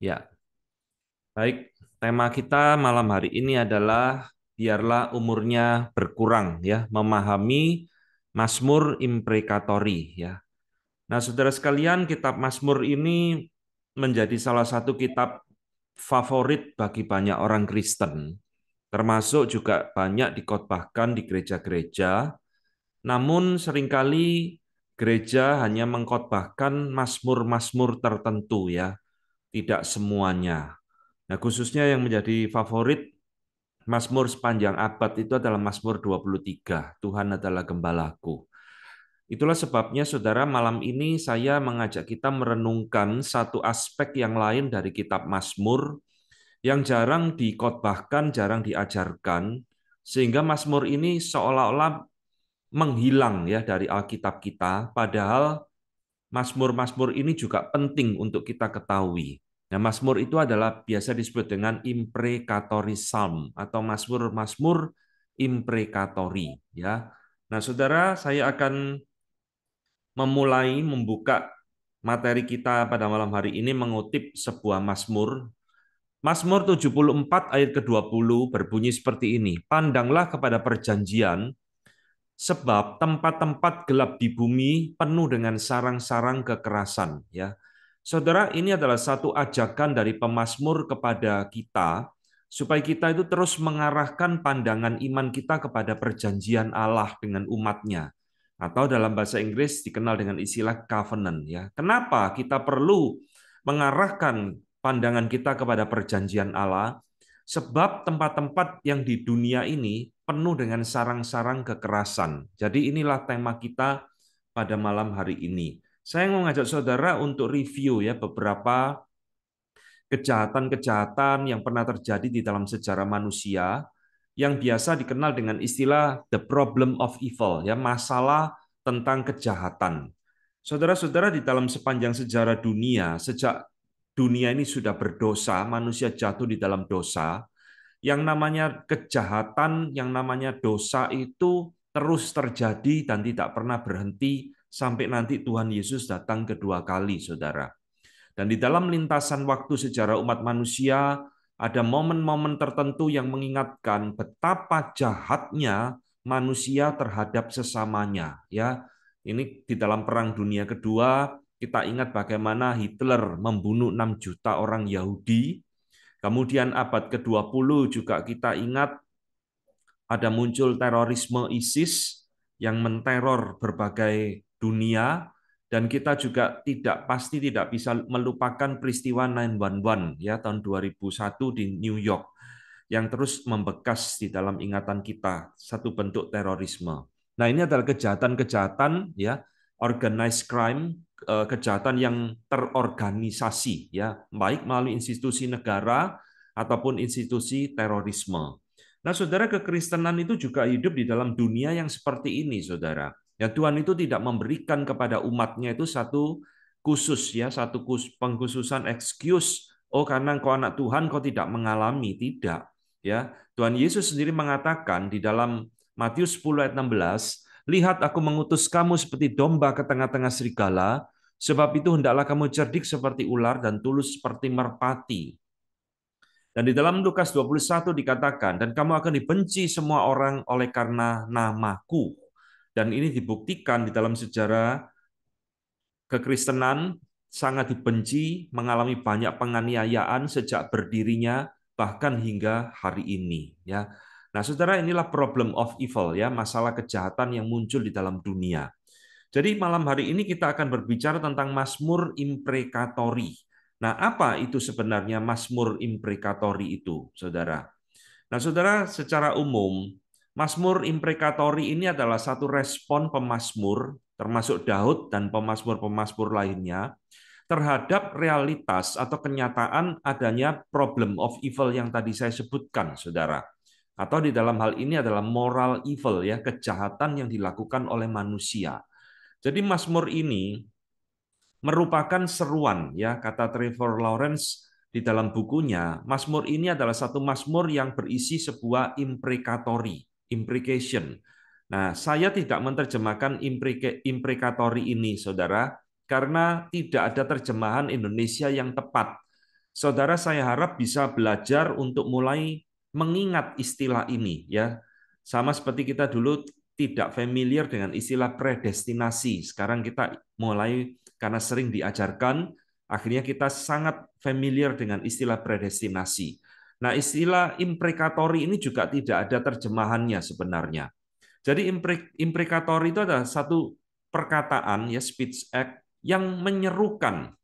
Ya, baik. Tema kita malam hari ini adalah biarlah umurnya berkurang ya, memahami Mazmur Imprecatori ya. Nah, saudara sekalian, kitab Mazmur ini menjadi salah satu kitab favorit bagi banyak orang Kristen, termasuk juga banyak dikhotbahkan di gereja-gereja. Namun seringkali gereja hanya mengkhotbahkan mazmur-mazmur tertentu ya, tidak semuanya. Nah, khususnya yang menjadi favorit Mazmur sepanjang abad itu adalah Mazmur 23, Tuhan adalah gembalaku. Itulah sebabnya saudara malam ini saya mengajak kita merenungkan satu aspek yang lain dari kitab Mazmur yang jarang dikhotbahkan, jarang diajarkan, sehingga Mazmur ini seolah-olah menghilang ya dari Alkitab kita, padahal Mazmur-mazmur ini juga penting untuk kita ketahui. Nah, mazmur itu adalah biasa disebut dengan imprecatory psalm atau mazmur-mazmur imprecatory ya. Nah, Saudara, saya akan memulai membuka materi kita pada malam hari ini mengutip sebuah mazmur. Mazmur 74 ayat ke-20 berbunyi seperti ini. Pandanglah kepada perjanjian, sebab tempat-tempat gelap di bumi penuh dengan sarang-sarang kekerasan. Ya, saudara, ini adalah satu ajakan dari pemazmur kepada kita supaya kita itu terus mengarahkan pandangan iman kita kepada perjanjian Allah dengan umatnya. Atau dalam bahasa Inggris dikenal dengan istilah covenant. Ya, kenapa kita perlu mengarahkan pandangan kita kepada perjanjian Allah? Sebab tempat-tempat yang di dunia ini penuh dengan sarang-sarang kekerasan. Jadi inilah tema kita pada malam hari ini. Saya mau ngajak saudara untuk review ya beberapa kejahatan-kejahatan yang pernah terjadi di dalam sejarah manusia yang biasa dikenal dengan istilah the problem of evil ya, masalah tentang kejahatan. Saudara-saudara, di dalam sepanjang sejarah dunia, sejak dunia ini sudah berdosa, manusia jatuh di dalam dosa, yang namanya kejahatan, yang namanya dosa itu terus terjadi dan tidak pernah berhenti sampai nanti Tuhan Yesus datang kedua kali, saudara. Dan di dalam lintasan waktu sejarah umat manusia, ada momen-momen tertentu yang mengingatkan betapa jahatnya manusia terhadap sesamanya. Ya, ini di dalam Perang Dunia Kedua, kita ingat bagaimana Hitler membunuh 6 juta orang Yahudi. Kemudian abad ke-20 juga kita ingat ada muncul terorisme ISIS yang menteror berbagai dunia, dan kita juga tidak bisa melupakan peristiwa 9/11 ya tahun 2001 di New York yang terus membekas di dalam ingatan kita, satu bentuk terorisme. Nah, ini adalah kejahatan-kejahatan ya, organized crime, kejahatan yang terorganisasi ya, baik melalui institusi negara ataupun institusi terorisme. Nah, saudara, kekristenan itu juga hidup di dalam dunia yang seperti ini, saudara. Ya, Tuhan itu tidak memberikan kepada umatnya itu satu khusus ya, satu pengkhususan excuse. Oh, karena engkau anak Tuhan, kau tidak mengalami. Tidak. Ya, Tuhan Yesus sendiri mengatakan di dalam Matius 10 ayat 16, lihat aku mengutus kamu seperti domba ke tengah-tengah serigala, sebab itu hendaklah kamu cerdik seperti ular dan tulus seperti merpati. Dan di dalam Lukas 21 dikatakan, dan kamu akan dibenci semua orang oleh karena namaku. Dan ini dibuktikan di dalam sejarah kekristenan sangat dibenci, mengalami banyak penganiayaan sejak berdirinya, bahkan hingga hari ini. Ya, nah, saudara, inilah problem of evil ya, masalah kejahatan yang muncul di dalam dunia. Jadi malam hari ini kita akan berbicara tentang Mazmur Imprecatori. Nah, apa itu sebenarnya Mazmur Imprecatori itu, saudara? Nah, saudara, secara umum, Mazmur Imprecatori ini adalah satu respon pemazmur, termasuk Daud dan pemazmur-pemazmur lainnya, terhadap realitas atau kenyataan adanya problem of evil yang tadi saya sebutkan, saudara. Atau di dalam hal ini adalah moral evil, ya, kejahatan yang dilakukan oleh manusia. Jadi Mazmur ini merupakan seruan, ya, kata Trevor Lawrence di dalam bukunya. Mazmur ini adalah satu mazmur yang berisi sebuah imprecatory, imprecation. Nah, saya tidak menerjemahkan imprecatory ini, saudara, karena tidak ada terjemahan Indonesia yang tepat. Saudara, saya harap bisa belajar untuk mulai mengingat istilah ini ya. Sama seperti kita dulu tidak familiar dengan istilah predestinasi. Sekarang kita mulai karena sering diajarkan, akhirnya kita sangat familiar dengan istilah predestinasi. Nah, istilah imprecatori ini juga tidak ada terjemahannya sebenarnya. Jadi imprecatori itu adalah satu perkataan ya, speech act yang menyerukan,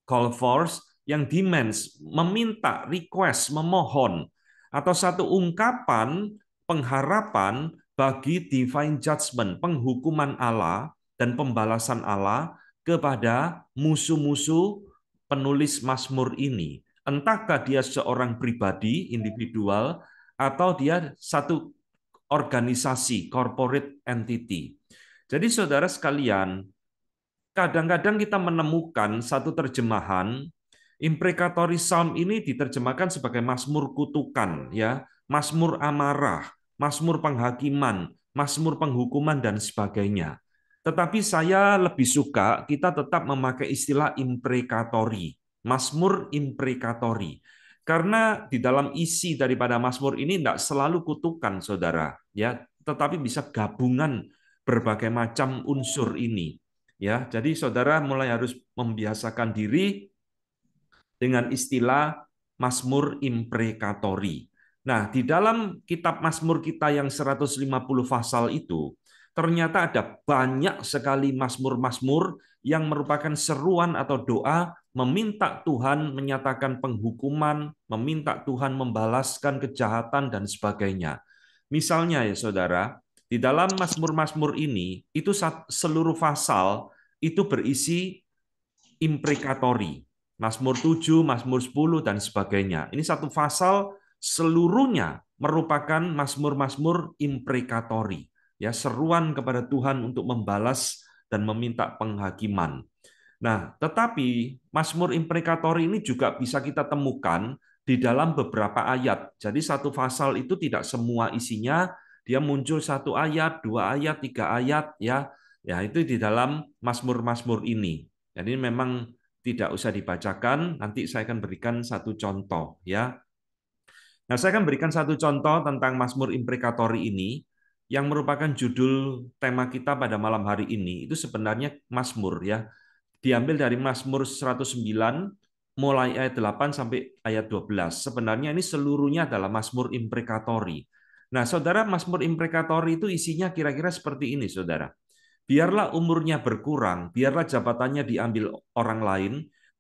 call forth, yang demands, meminta, request, memohon, atau satu ungkapan pengharapan bagi divine judgment, penghukuman Allah dan pembalasan Allah kepada musuh-musuh penulis Mazmur ini. Entahkah dia seorang pribadi, individual, atau dia satu organisasi, corporate entity. Jadi saudara sekalian, kadang-kadang kita menemukan satu terjemahan imprecatory psalm ini diterjemahkan sebagai mazmur kutukan ya, mazmur amarah, mazmur penghakiman, mazmur penghukuman dan sebagainya. Tetapi saya lebih suka kita tetap memakai istilah imprecatory, mazmur imprecatory. Karena di dalam isi daripada mazmur ini tidak selalu kutukan, saudara, ya, tetapi bisa gabungan berbagai macam unsur ini. Ya, jadi saudara mulai harus membiasakan diri dengan istilah Mazmur imprecatori. Nah, di dalam kitab Mazmur kita yang 150 pasal itu, ternyata ada banyak sekali mazmur-mazmur yang merupakan seruan atau doa meminta Tuhan menyatakan penghukuman, meminta Tuhan membalaskan kejahatan dan sebagainya. Misalnya ya saudara, di dalam mazmur-mazmur ini itu seluruh pasal itu berisi imprecatori. Mazmur 7, Mazmur 10 dan sebagainya. Ini satu pasal seluruhnya merupakan mazmur-mazmur imprecatori, ya, seruan kepada Tuhan untuk membalas dan meminta penghakiman. Nah, tetapi mazmur imprecatori ini juga bisa kita temukan di dalam beberapa ayat. Jadi satu pasal itu tidak semua isinya dia muncul satu ayat, dua ayat, tiga ayat, ya. Ya, itu di dalam mazmur-mazmur ini. Jadi memang tidak usah dibacakan, nanti saya akan berikan satu contoh ya. Nah, saya akan berikan satu contoh tentang Mazmur Imprecatori ini yang merupakan judul tema kita pada malam hari ini. Itu sebenarnya Mazmur ya. Diambil dari Mazmur 109 mulai ayat 8 sampai ayat 12. Sebenarnya ini seluruhnya adalah Mazmur Imprecatori. Nah, Saudara, Mazmur Imprecatori itu isinya kira-kira seperti ini, Saudara. Biarlah umurnya berkurang, biarlah jabatannya diambil orang lain,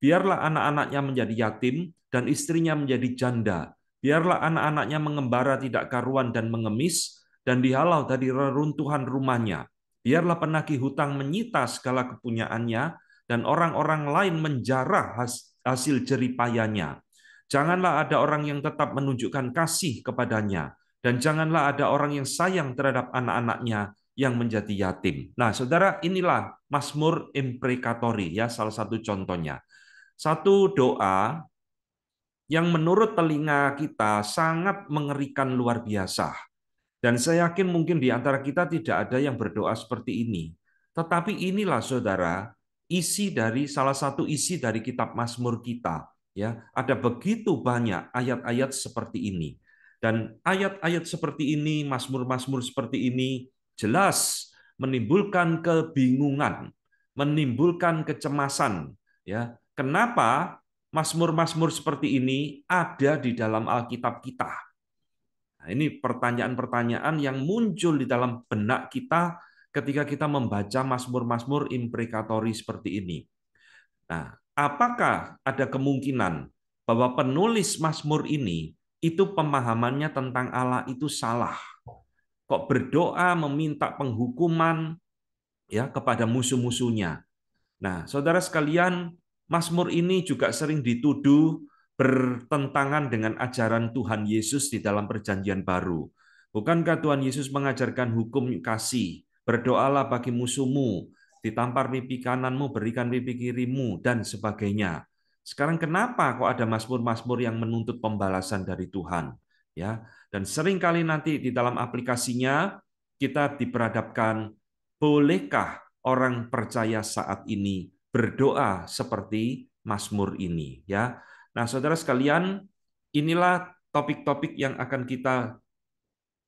biarlah anak-anaknya menjadi yatim dan istrinya menjadi janda. Biarlah anak-anaknya mengembara tidak karuan dan mengemis, dan dihalau dari reruntuhan rumahnya. Biarlah penagih hutang menyita segala kepunyaannya, dan orang-orang lain menjarah hasil jeripayanya. Janganlah ada orang yang tetap menunjukkan kasih kepadanya, dan janganlah ada orang yang sayang terhadap anak-anaknya yang menjadi yatim. Nah, saudara, inilah Mazmur Imprecatori, ya, salah satu contohnya. Satu doa yang menurut telinga kita sangat mengerikan luar biasa. Dan saya yakin mungkin di antara kita tidak ada yang berdoa seperti ini. Tetapi inilah saudara, isi dari salah satu isi dari kitab Mazmur kita. Ya, ada begitu banyak ayat-ayat seperti ini. Dan ayat-ayat seperti ini, Mazmur-Mazmur seperti ini jelas menimbulkan kebingungan, menimbulkan kecemasan. Ya, kenapa Mazmur-Mazmur seperti ini ada di dalam Alkitab kita? Nah, ini pertanyaan-pertanyaan yang muncul di dalam benak kita ketika kita membaca Mazmur-Mazmur imprecatori seperti ini. Nah, apakah ada kemungkinan bahwa penulis Mazmur ini itu pemahamannya tentang Allah itu salah? Kok berdoa meminta penghukuman ya kepada musuh-musuhnya? Nah, saudara sekalian, Mazmur ini juga sering dituduh bertentangan dengan ajaran Tuhan Yesus di dalam Perjanjian Baru. Bukankah Tuhan Yesus mengajarkan hukum kasih? Berdoalah bagi musuhmu, ditampar pipi kananmu, berikan pipi kirimu, dan sebagainya. Sekarang kenapa kok ada mazmur-mazmur yang menuntut pembalasan dari Tuhan? Ya, dan seringkali nanti di dalam aplikasinya kita diperhadapkan, bolehkah orang percaya saat ini berdoa seperti Mazmur ini, ya. Nah, saudara sekalian, inilah topik-topik yang akan kita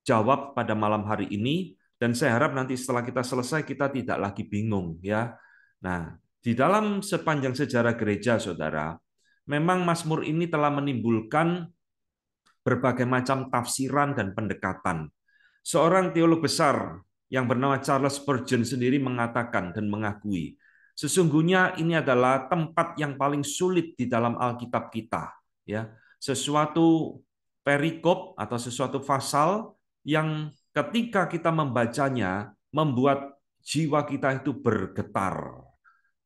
jawab pada malam hari ini, dan saya harap nanti setelah kita selesai kita tidak lagi bingung ya. Nah, di dalam sepanjang sejarah gereja, saudara, memang Mazmur ini telah menimbulkan berbagai macam tafsiran dan pendekatan. Seorang teolog besar yang bernama Charles Spurgeon sendiri mengatakan dan mengakui, sesungguhnya ini adalah tempat yang paling sulit di dalam Alkitab kita, ya. Sesuatu perikop atau sesuatu pasal yang ketika kita membacanya membuat jiwa kita itu bergetar.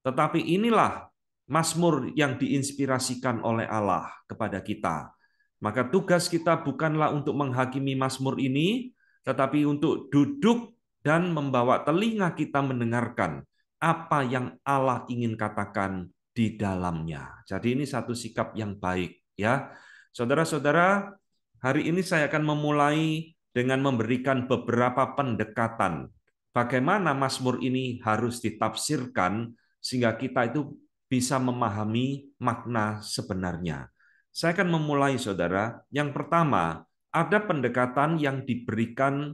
Tetapi inilah Mazmur yang diinspirasikan oleh Allah kepada kita. Maka tugas kita bukanlah untuk menghakimi Mazmur ini, tetapi untuk duduk dan membawa telinga kita mendengarkan apa yang Allah ingin katakan di dalamnya. Jadi ini satu sikap yang baik, ya. Saudara-saudara, hari ini saya akan memulai dengan memberikan beberapa pendekatan bagaimana Mazmur ini harus ditafsirkan sehingga kita itu bisa memahami makna sebenarnya. Saya akan memulai, saudara. Yang pertama, ada pendekatan yang diberikan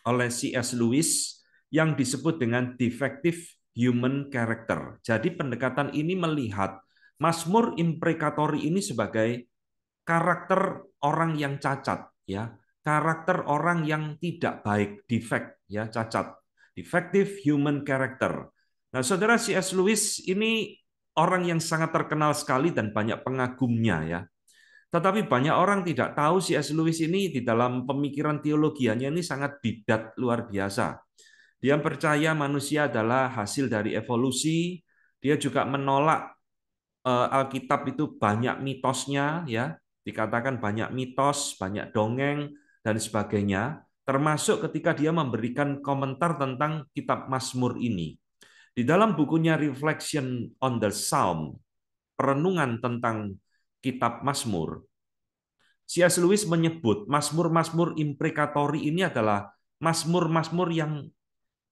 oleh C.S. Lewis yang disebut dengan defective human character. Jadi pendekatan ini melihat Mazmur imprecatory ini sebagai karakter orang yang cacat, ya, karakter orang yang tidak baik, defect, ya, cacat, defective human character. Nah, saudara, C.S. Lewis ini orang yang sangat terkenal sekali dan banyak pengagumnya, ya. Tetapi banyak orang tidak tahu C.S. Lewis ini di dalam pemikiran teologianya ini sangat bidat luar biasa. Dia percaya manusia adalah hasil dari evolusi. Dia juga menolak Alkitab itu banyak mitosnya, ya, dikatakan banyak mitos, banyak dongeng dan sebagainya, termasuk ketika dia memberikan komentar tentang kitab Mazmur ini. Di dalam bukunya Reflection on the Psalm, perenungan tentang kitab Mazmur, C.S. Lewis menyebut Mazmur-Mazmur imprecatory ini adalah Mazmur-Mazmur yang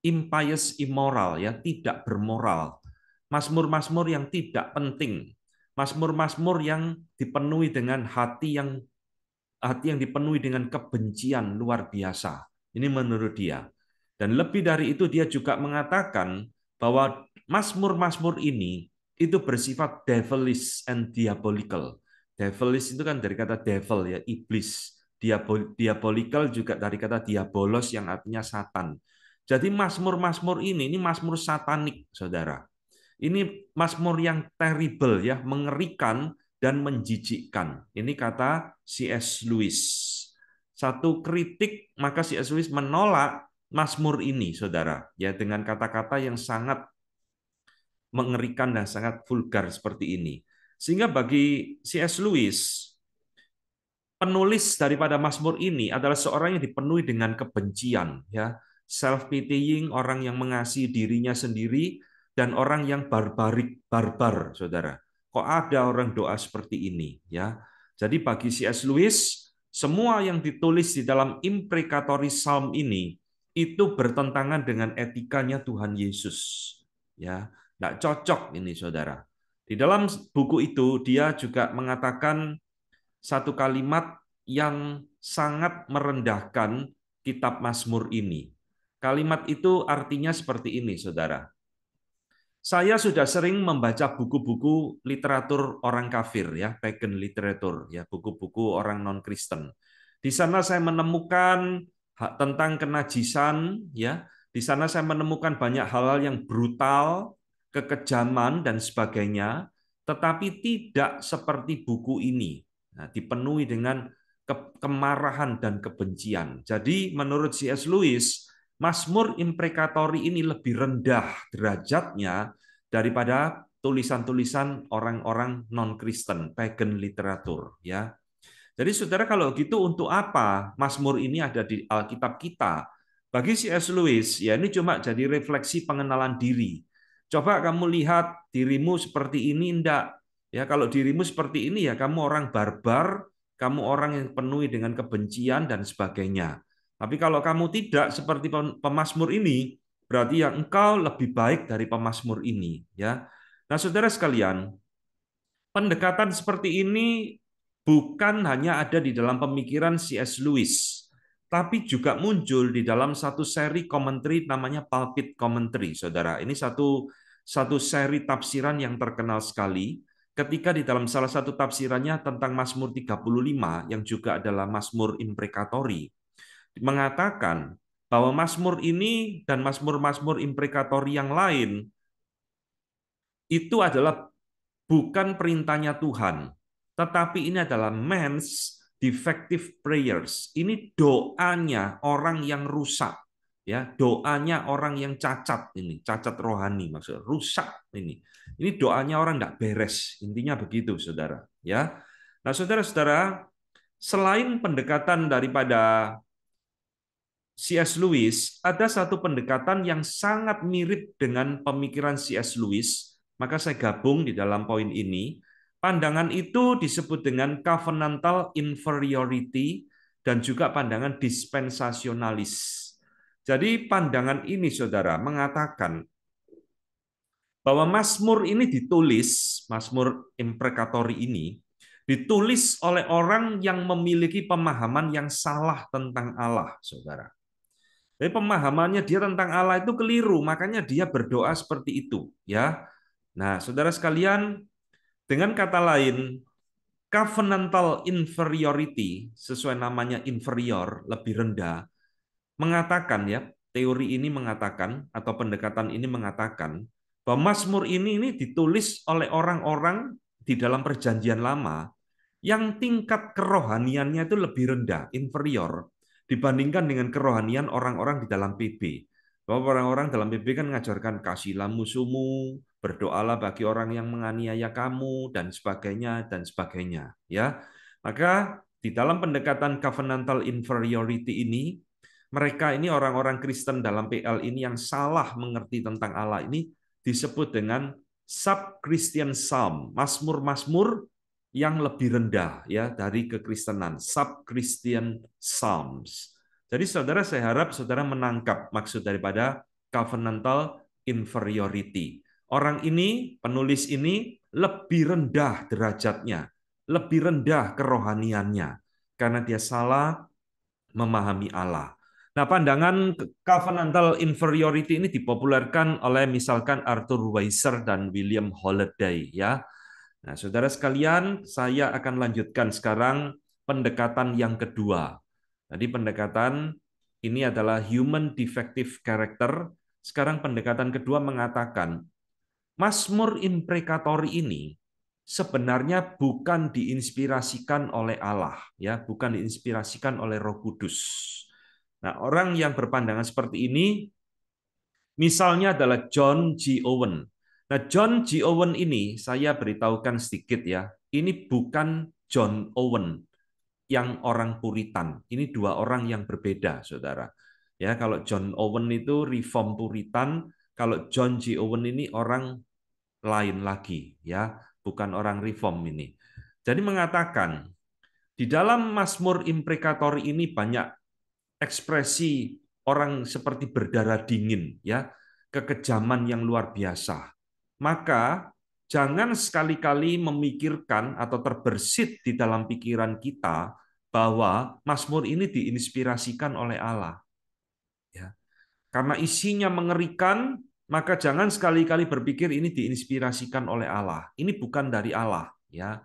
impious, immoral, ya, tidak bermoral. Mazmur-mazmur yang tidak penting. Mazmur-mazmur yang dipenuhi dengan hati yang dipenuhi dengan kebencian luar biasa. Ini menurut dia. Dan lebih dari itu dia juga mengatakan bahwa mazmur-mazmur ini itu bersifat devilish and diabolical. Devilish itu kan dari kata devil, ya, iblis. Diabolical juga dari kata diabolos yang artinya satan. Jadi mazmur-mazmur ini mazmur satanik, saudara. Ini mazmur yang terrible, ya, mengerikan dan menjijikkan. Ini kata C.S. Lewis. Satu kritik, maka C.S. Lewis menolak mazmur ini, saudara, ya, dengan kata-kata yang sangat mengerikan dan sangat vulgar seperti ini. Sehingga bagi C.S. Lewis, penulis daripada Mazmur ini adalah seorang yang dipenuhi dengan kebencian, ya, self-pitying, orang yang mengasihi dirinya sendiri, dan orang yang barbar, saudara. Kok ada orang doa seperti ini, ya? Jadi bagi C.S. Lewis, semua yang ditulis di dalam imprecatory psalm ini itu bertentangan dengan etikanya Tuhan Yesus, ya, nggak cocok ini, saudara. Di dalam buku itu dia juga mengatakan satu kalimat yang sangat merendahkan kitab Mazmur ini. Kalimat itu artinya seperti ini, saudara. Saya sudah sering membaca buku-buku literatur orang kafir, ya, pagan literatur, ya, buku-buku orang non-Kristen. Di sana saya menemukan tentang kenajisan, ya. Di sana saya menemukan banyak hal-hal yang brutal, kekejaman dan sebagainya, tetapi tidak seperti buku ini. Nah, dipenuhi dengan kemarahan dan kebencian. Jadi menurut C.S. Lewis, Mazmur imprecatory ini lebih rendah derajatnya daripada tulisan-tulisan orang-orang non-Kristen, pagan literatur, ya. Jadi saudara, kalau gitu untuk apa Mazmur ini ada di Alkitab kita? Bagi C.S. Lewis, ya, ini cuma jadi refleksi pengenalan diri. Coba kamu lihat dirimu seperti ini, enggak? Ya, kalau dirimu seperti ini, ya kamu orang barbar, kamu orang yang penuhi dengan kebencian dan sebagainya. Tapi kalau kamu tidak seperti pemazmur ini, berarti yang engkau lebih baik dari pemazmur ini, ya. Nah, saudara sekalian, Pendekatan seperti ini bukan hanya ada di dalam pemikiran C.S. Lewis, tapi juga muncul di dalam satu seri commentary namanya Pulpit Commentary, saudara. Ini satu seri tafsiran yang terkenal sekali. Ketika di dalam salah satu tafsirannya tentang Mazmur 35, yang juga adalah Mazmur Imprecatory, mengatakan bahwa Mazmur ini dan Mazmur-Mazmur Imprecatory yang lain itu adalah bukan perintahnya Tuhan, tetapi ini adalah man's defective prayers. Ini doanya orang yang rusak, ya, doanya orang yang cacat ini, cacat rohani maksud, rusak ini. Ini doanya orang tidak beres, intinya begitu, saudara. Ya, nah, saudara-saudara, selain pendekatan daripada C.S. Lewis, ada satu pendekatan yang sangat mirip dengan pemikiran C.S. Lewis, maka saya gabung di dalam poin ini. Pandangan itu disebut dengan covenantal inferiority dan juga pandangan dispensasionalis. Jadi pandangan ini, saudara, mengatakan bahwa Mazmur ini ditulis, Mazmur Imprecatory ini, ditulis oleh orang yang memiliki pemahaman yang salah tentang Allah, saudara. Jadi pemahamannya dia tentang Allah itu keliru, makanya dia berdoa seperti itu, ya. Nah, saudara sekalian, dengan kata lain, covenantal inferiority, sesuai namanya inferior, lebih rendah, mengatakan ya, teori ini mengatakan atau pendekatan ini mengatakan bahwa Mazmur ini ditulis oleh orang-orang di dalam perjanjian lama yang tingkat kerohaniannya itu lebih rendah, inferior, dibandingkan dengan kerohanian orang-orang di dalam PB. Bahwa orang-orang dalam PB kan mengajarkan kasihlah musuhmu, berdoalah bagi orang yang menganiaya kamu, dan sebagainya, dan sebagainya. Ya, maka di dalam pendekatan covenantal inferiority ini, mereka ini orang-orang Kristen dalam PL ini yang salah mengerti tentang Allah ini disebut dengan sub-Christian Psalm, Mazmur-Mazmur yang lebih rendah ya dari kekristenan, sub-Christian Psalms. Jadi saudara, saya harap saudara menangkap maksud daripada covenantal inferiority. Orang ini, penulis ini lebih rendah derajatnya, lebih rendah kerohaniannya karena dia salah memahami Allah. Nah, pandangan covenantal inferiority ini dipopulerkan oleh misalkan Arthur Weiser dan William Holiday ya. Nah, saudara sekalian, saya akan lanjutkan sekarang pendekatan yang kedua. Jadi pendekatan ini adalah human defective character. Sekarang pendekatan kedua mengatakan Mazmur imprecatory ini sebenarnya bukan diinspirasikan oleh Allah, ya, bukan diinspirasikan oleh Roh Kudus. Nah, orang yang berpandangan seperti ini misalnya adalah John G. Owen. Nah, John G. Owen ini saya beritahukan sedikit ya. Ini bukan John Owen yang orang Puritan. Ini dua orang yang berbeda, saudara. Ya, kalau John Owen itu Reform Puritan, kalau John G. Owen ini orang lain lagi, ya, bukan orang Reform ini. Jadi mengatakan di dalam Mazmur Imprecatory ini banyak ekspresi orang seperti berdarah dingin, ya, kekejaman yang luar biasa. Maka jangan sekali-kali memikirkan atau terbersit di dalam pikiran kita bahwa Mazmur ini diinspirasikan oleh Allah. Ya. Karena isinya mengerikan, maka jangan sekali-kali berpikir ini diinspirasikan oleh Allah. Ini bukan dari Allah, ya.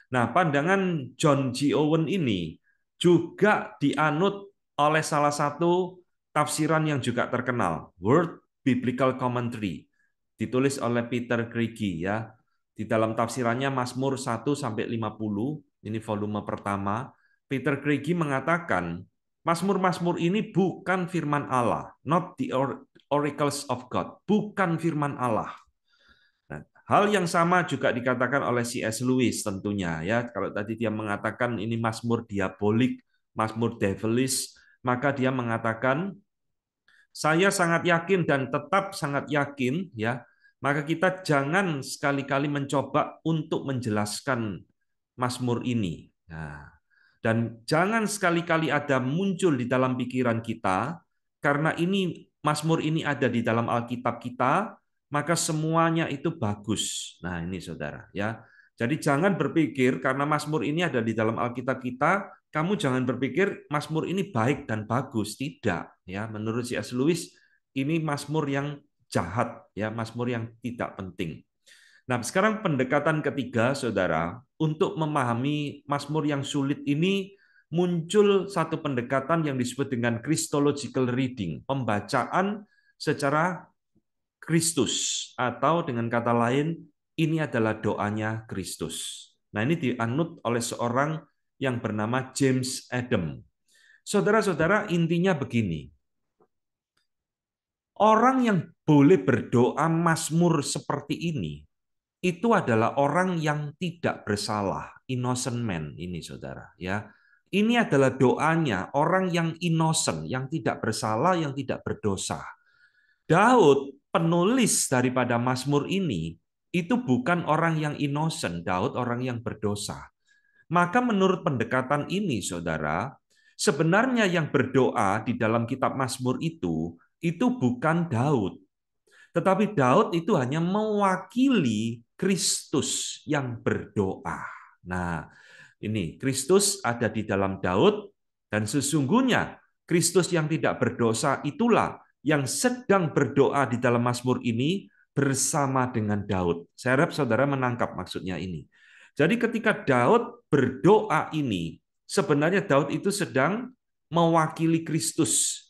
Nah, pandangan John G. Owen ini juga dianut oleh salah satu tafsiran yang juga terkenal, World Biblical Commentary, ditulis oleh Peter Craigie ya. Di dalam tafsirannya Mazmur 1 sampai 50, ini volume pertama, Peter Craigie mengatakan Mazmur-mazmur ini bukan firman Allah, not the oracles of God, bukan firman Allah. Nah, hal yang sama juga dikatakan oleh C.S. Lewis tentunya ya. Kalau tadi dia mengatakan ini mazmur diabolik, mazmur devilish, maka dia mengatakan saya sangat yakin dan tetap sangat yakin ya. Maka kita jangan sekali-kali mencoba untuk menjelaskan mazmur ini. Nah, dan jangan sekali-kali ada muncul di dalam pikiran kita karena ini mazmur ini ada di dalam Alkitab kita, maka semuanya itu bagus. Nah, ini saudara ya. Jadi jangan berpikir karena Mazmur ini ada di dalam Alkitab kita, kamu jangan berpikir Mazmur ini baik dan bagus. Tidak, ya. Menurut C.S. Lewis, ini Mazmur yang jahat, ya, Mazmur yang tidak penting. Nah, sekarang pendekatan ketiga, Saudara, untuk memahami Mazmur yang sulit ini muncul satu pendekatan yang disebut dengan Christological reading, pembacaan secara Kristus, atau dengan kata lain, ini adalah doanya Kristus. Nah, ini dianut oleh seorang yang bernama James Adam. Saudara-saudara, intinya begini. Orang yang boleh berdoa Mazmur seperti ini, itu adalah orang yang tidak bersalah, innocent man ini, Saudara, ya. Ini adalah doanya orang yang innocent, yang tidak bersalah, yang tidak berdosa. Daud, penulis daripada Mazmur ini, itu bukan orang yang innocent, Daud orang yang berdosa. Maka menurut pendekatan ini, Saudara, sebenarnya yang berdoa di dalam kitab Mazmur itu bukan Daud. Tetapi Daud itu hanya mewakili Kristus yang berdoa. Nah, ini Kristus ada di dalam Daud, dan sesungguhnya Kristus yang tidak berdosa itulah yang sedang berdoa di dalam Mazmur ini bersama dengan Daud. Saya harap saudara menangkap maksudnya ini. Jadi ketika Daud berdoa ini, sebenarnya Daud itu sedang mewakili Kristus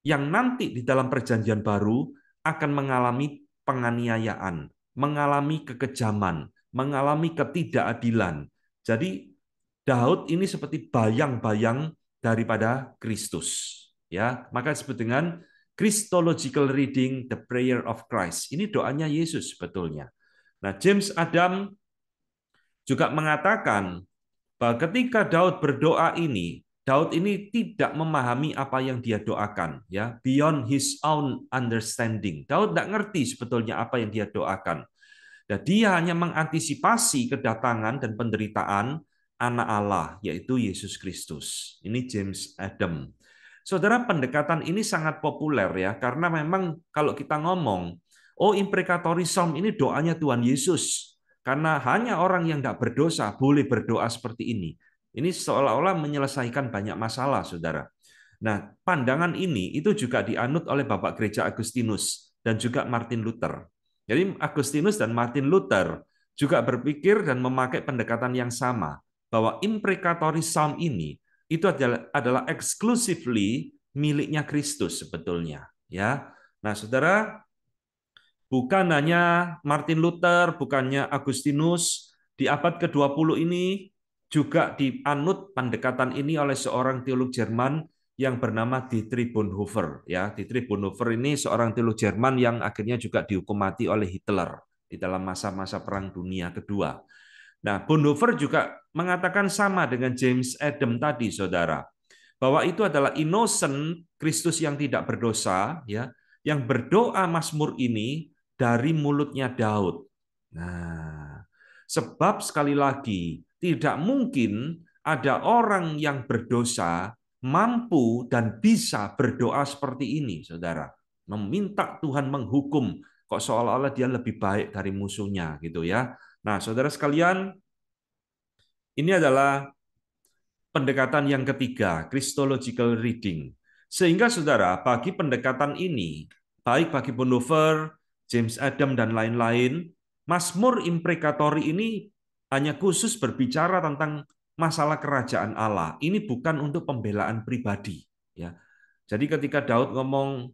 yang nanti di dalam perjanjian baru akan mengalami penganiayaan, mengalami kekejaman, mengalami ketidakadilan. Jadi Daud ini seperti bayang-bayang daripada Kristus. Ya, maka disebut dengan Christological reading, the prayer of Christ. Ini doanya Yesus sebetulnya. Nah, James Adam juga mengatakan bahwa ketika Daud berdoa ini, Daud ini tidak memahami apa yang dia doakan, ya, beyond his own understanding. Daud tidak ngerti sebetulnya apa yang dia doakan. Dan dia hanya mengantisipasi kedatangan dan penderitaan anak Allah, yaitu Yesus Kristus. Ini James Adam. Saudara, pendekatan ini sangat populer ya, karena memang kalau kita ngomong, oh imprecatory psalm ini doanya Tuhan Yesus. Karena hanya orang yang tidak berdosa boleh berdoa seperti ini. Ini seolah-olah menyelesaikan banyak masalah, saudara. Nah, pandangan ini itu juga dianut oleh Bapak Gereja Agustinus dan juga Martin Luther. Jadi Agustinus dan Martin Luther juga berpikir dan memakai pendekatan yang sama, bahwa imprecatory psalm ini itu adalah exclusively miliknya Kristus sebetulnya. Ya, nah saudara, bukan hanya Martin Luther, bukannya Agustinus, di abad ke-20 ini juga dianut pendekatan ini oleh seorang teolog Jerman yang bernama Dietrich Bonhoeffer. Ya, Dietrich Bonhoeffer ini seorang teolog Jerman yang akhirnya juga dihukum mati oleh Hitler di dalam masa-masa Perang Dunia Kedua. Nah, Bonhoeffer juga mengatakan sama dengan James Adam tadi, saudara, bahwa itu adalah innocent Kristus yang tidak berdosa, ya, yang berdoa Mazmur ini dari mulutnya Daud. Nah, sebab sekali lagi tidak mungkin ada orang yang berdosa mampu dan bisa berdoa seperti ini, saudara. Meminta Tuhan menghukum, kok seolah-olah dia lebih baik dari musuhnya, gitu ya. Nah, saudara sekalian, ini adalah pendekatan yang ketiga, Christological reading. Sehingga saudara, bagi pendekatan ini, baik bagi Bonhoeffer, James Adam, dan lain-lain, Mazmur imprecatory ini hanya khusus berbicara tentang masalah kerajaan Allah. Ini bukan untuk pembelaan pribadi. Ya. Jadi ketika Daud ngomong,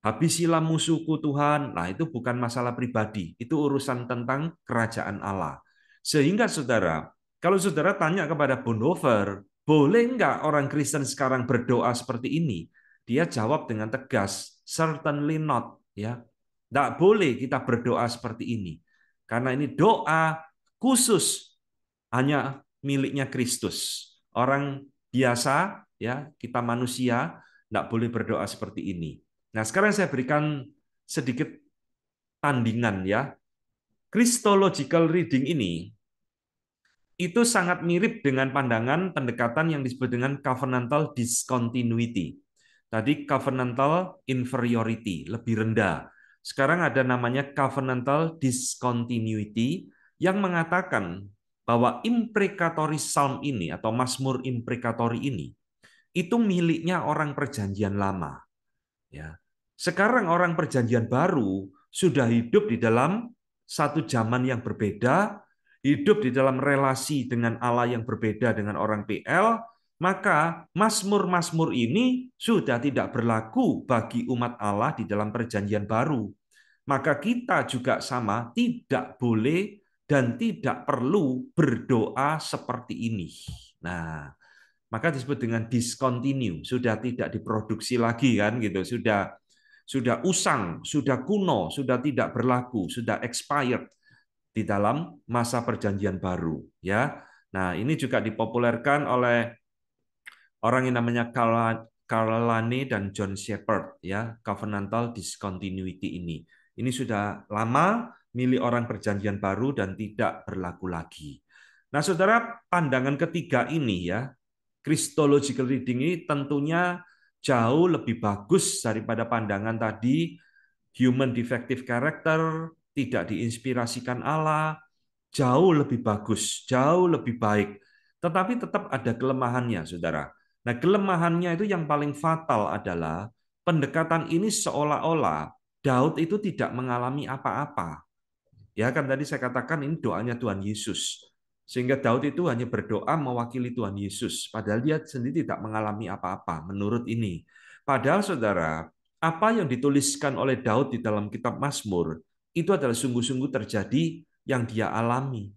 habisilah musuhku Tuhan, nah itu bukan masalah pribadi, itu urusan tentang kerajaan Allah. Sehingga saudara, kalau saudara tanya kepada Bonhoeffer, boleh enggak orang Kristen sekarang berdoa seperti ini? Dia jawab dengan tegas, certainly not. Ya, enggak boleh kita berdoa seperti ini. Karena ini doa khusus hanya miliknya Kristus. Orang biasa, ya, kita manusia, enggak boleh berdoa seperti ini. Nah, sekarang saya berikan sedikit tandingan ya. Christological reading ini itu sangat mirip dengan pandangan pendekatan yang disebut dengan covenantal discontinuity. Tadi covenantal inferiority, lebih rendah. Sekarang ada namanya covenantal discontinuity, yang mengatakan bahwa imprecatory psalm ini atau Mazmur imprecatory ini itu miliknya orang perjanjian lama. Ya. Sekarang orang perjanjian baru sudah hidup di dalam satu zaman yang berbeda, hidup di dalam relasi dengan Allah yang berbeda dengan orang PL, maka Mazmur-Mazmur ini sudah tidak berlaku bagi umat Allah di dalam perjanjian baru. Maka kita juga sama, tidak boleh dan tidak perlu berdoa seperti ini. Nah, maka disebut dengan discontinue, sudah tidak diproduksi lagi kan gitu, sudah usang, sudah kuno, sudah tidak berlaku, sudah expired di dalam masa perjanjian baru ya. Nah, ini juga dipopulerkan oleh orang yang namanya Carl Lane dan John Shepherd ya, covenantal discontinuity ini. Ini sudah lama milik orang perjanjian baru dan tidak berlaku lagi. Nah, Saudara, pandangan ketiga ini ya, Christological reading ini tentunya jauh lebih bagus daripada pandangan tadi human defective character, tidak diinspirasikan Allah, jauh lebih bagus, jauh lebih baik. Tetapi tetap ada kelemahannya, Saudara. Nah, kelemahannya itu yang paling fatal adalah pendekatan ini seolah-olah Daud itu tidak mengalami apa-apa. Ya kan tadi saya katakan ini doanya Tuhan Yesus. Sehingga Daud itu hanya berdoa mewakili Tuhan Yesus. Padahal dia sendiri tidak mengalami apa-apa menurut ini. Padahal saudara, apa yang dituliskan oleh Daud di dalam kitab Mazmur itu adalah sungguh-sungguh terjadi yang dia alami.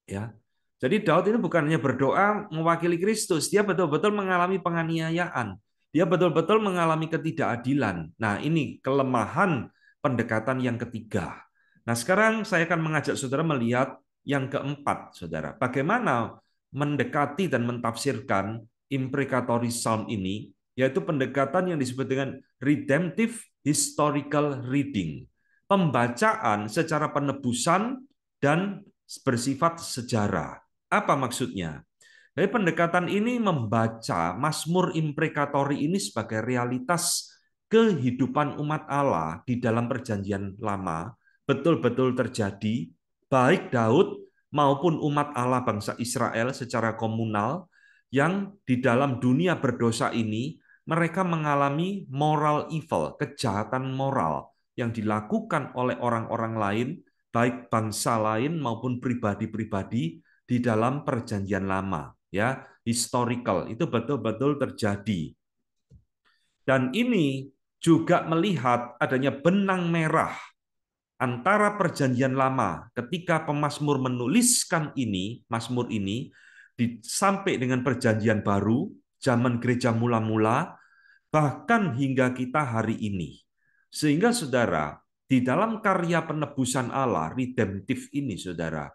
Ya. Jadi Daud ini bukan hanya berdoa mewakili Kristus, dia betul-betul mengalami penganiayaan. Dia betul-betul mengalami ketidakadilan. Nah, ini kelemahan pendekatan yang ketiga. Nah, sekarang saya akan mengajak saudara melihat yang keempat, saudara. Bagaimana mendekati dan mentafsirkan imprecatory psalm ini, yaitu pendekatan yang disebut dengan redemptive historical reading. Pembacaan secara penebusan dan bersifat sejarah. Apa maksudnya? Jadi pendekatan ini membaca Mazmur imprecatory ini sebagai realitas kehidupan umat Allah di dalam perjanjian lama betul-betul terjadi, baik Daud maupun umat Allah bangsa Israel secara komunal yang di dalam dunia berdosa ini mereka mengalami moral evil, kejahatan moral yang dilakukan oleh orang-orang lain baik bangsa lain maupun pribadi-pribadi di dalam perjanjian lama ya, historical itu betul-betul terjadi. Dan ini juga melihat adanya benang merah antara perjanjian lama ketika pemazmur menuliskan ini, Mazmur ini sampai dengan perjanjian baru, zaman gereja mula-mula, bahkan hingga kita hari ini. Sehingga saudara, di dalam karya penebusan Allah, redemptif ini saudara,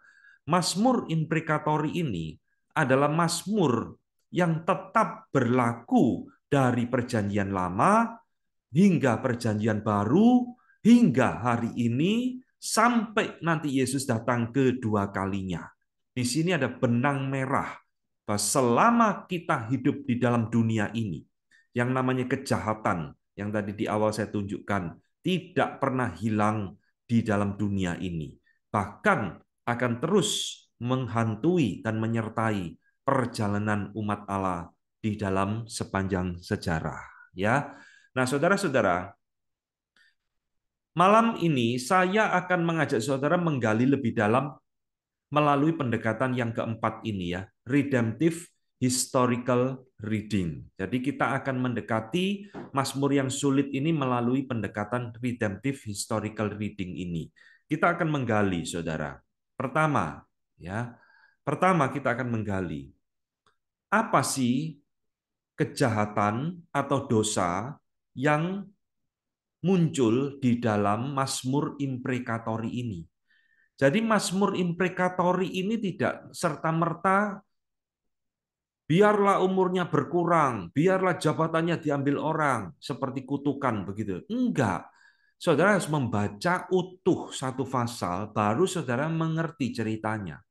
Mazmur imprecatory ini adalah Mazmur yang tetap berlaku dari perjanjian lama hingga perjanjian baru, hingga hari ini, sampai nanti Yesus datang kedua kalinya. Di sini ada benang merah bahwa selama kita hidup di dalam dunia ini, yang namanya kejahatan, yang tadi di awal saya tunjukkan, tidak pernah hilang di dalam dunia ini. Bahkan akan terus menghantui dan menyertai perjalanan umat Allah di dalam sepanjang sejarah. Ya, nah saudara-saudara, malam ini saya akan mengajak saudara menggali lebih dalam melalui pendekatan yang keempat ini ya, redemptive historical reading. Jadi kita akan mendekati Mazmur yang sulit ini melalui pendekatan redemptive historical reading ini. Kita akan menggali, saudara. Pertama, ya, pertama kita akan menggali apa sih kejahatan atau dosa yang muncul di dalam Mazmur imprecatory ini. Jadi Mazmur imprecatory ini tidak serta-merta biarlah umurnya berkurang, biarlah jabatannya diambil orang, seperti kutukan begitu. Enggak. Saudara harus membaca utuh satu pasal, baru saudara mengerti ceritanya.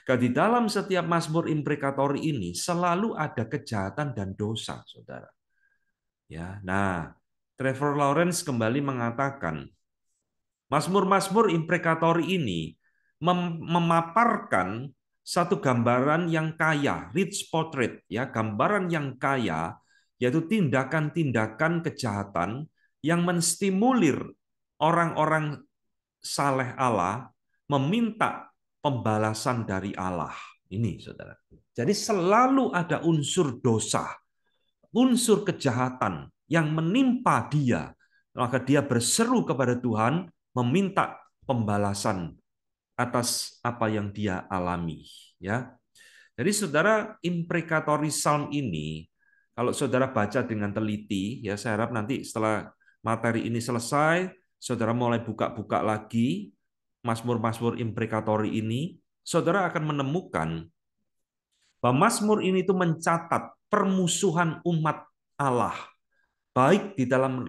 Karena di dalam setiap Mazmur imprecatory ini selalu ada kejahatan dan dosa, saudara. Ya, nah, Trevor Lawrence kembali mengatakan, Mazmur-mazmur imprecatory ini memaparkan satu gambaran yang kaya, rich portrait, ya, gambaran yang kaya, yaitu tindakan-tindakan kejahatan yang menstimulir orang-orang saleh Allah meminta pembalasan dari Allah. Ini, saudara. Jadi selalu ada unsur dosa, unsur kejahatan yang menimpa dia. Maka dia berseru kepada Tuhan, meminta pembalasan atas apa yang dia alami. Ya, jadi saudara, imprecatory psalm ini, kalau saudara baca dengan teliti, ya saya harap nanti setelah materi ini selesai, saudara mulai buka-buka lagi Mazmur-Mazmur imprecatory ini, saudara akan menemukan bahwa Mazmur ini itu mencatat permusuhan umat Allah, baik di dalam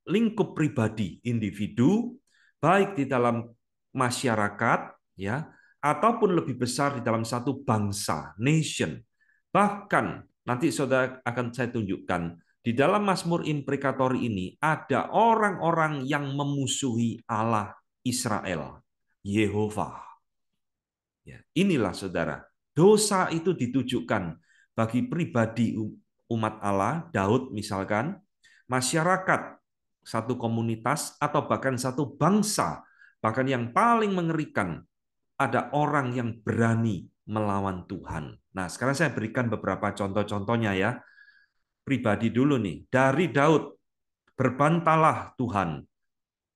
lingkup pribadi individu, baik di dalam masyarakat, ya, ataupun lebih besar di dalam satu bangsa, nation. Bahkan nanti saudara akan saya tunjukkan di dalam Mazmur imprecatory ini ada orang-orang yang memusuhi Allah Israel, Yehova. Ya, inilah saudara, dosa itu ditujukan bagi pribadi umat Allah, Daud misalkan, masyarakat, satu komunitas, atau bahkan satu bangsa. Bahkan yang paling mengerikan, ada orang yang berani melawan Tuhan. Nah, sekarang saya berikan beberapa contoh-contohnya ya. Pribadi dulu nih, dari Daud, berbantalah Tuhan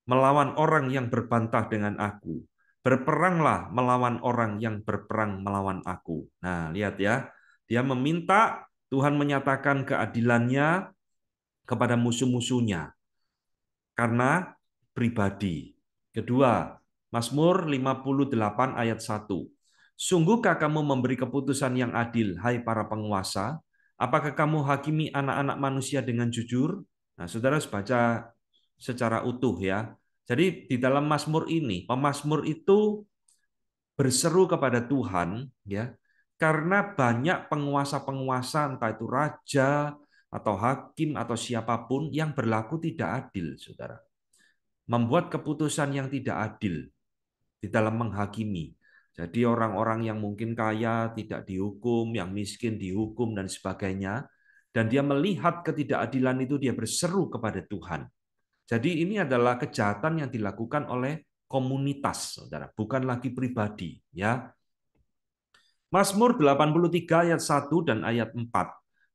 melawan orang yang berbantah dengan aku. Berperanglah melawan orang yang berperang melawan aku. Nah, lihat ya. Dia meminta Tuhan menyatakan keadilannya kepada musuh-musuhnya karena pribadi. Kedua, Mazmur 58 ayat 1. Sungguhkah kamu memberi keputusan yang adil, hai para penguasa? Apakah kamu hakimi anak-anak manusia dengan jujur? Nah, saudara harus baca secara utuh ya. Jadi di dalam Mazmur ini, pemazmur itu berseru kepada Tuhan ya, karena banyak penguasa-penguasa entah itu raja atau hakim atau siapapun yang berlaku tidak adil, Saudara. Membuat keputusan yang tidak adil di dalam menghakimi. Jadi orang-orang yang mungkin kaya tidak dihukum, yang miskin dihukum dan sebagainya. Dan dia melihat ketidakadilan itu, dia berseru kepada Tuhan. Jadi ini adalah kejahatan yang dilakukan oleh komunitas, saudara, bukan lagi pribadi. Ya, Mazmur 83 ayat 1 dan ayat 4.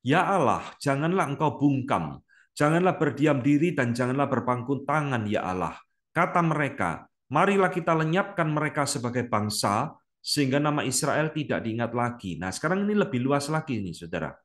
Ya Allah, janganlah engkau bungkam, janganlah berdiam diri dan janganlah berpangku tangan, ya Allah. Kata mereka, marilah kita lenyapkan mereka sebagai bangsa, sehingga nama Israel tidak diingat lagi. Nah, sekarang ini lebih luas lagi nih, saudara.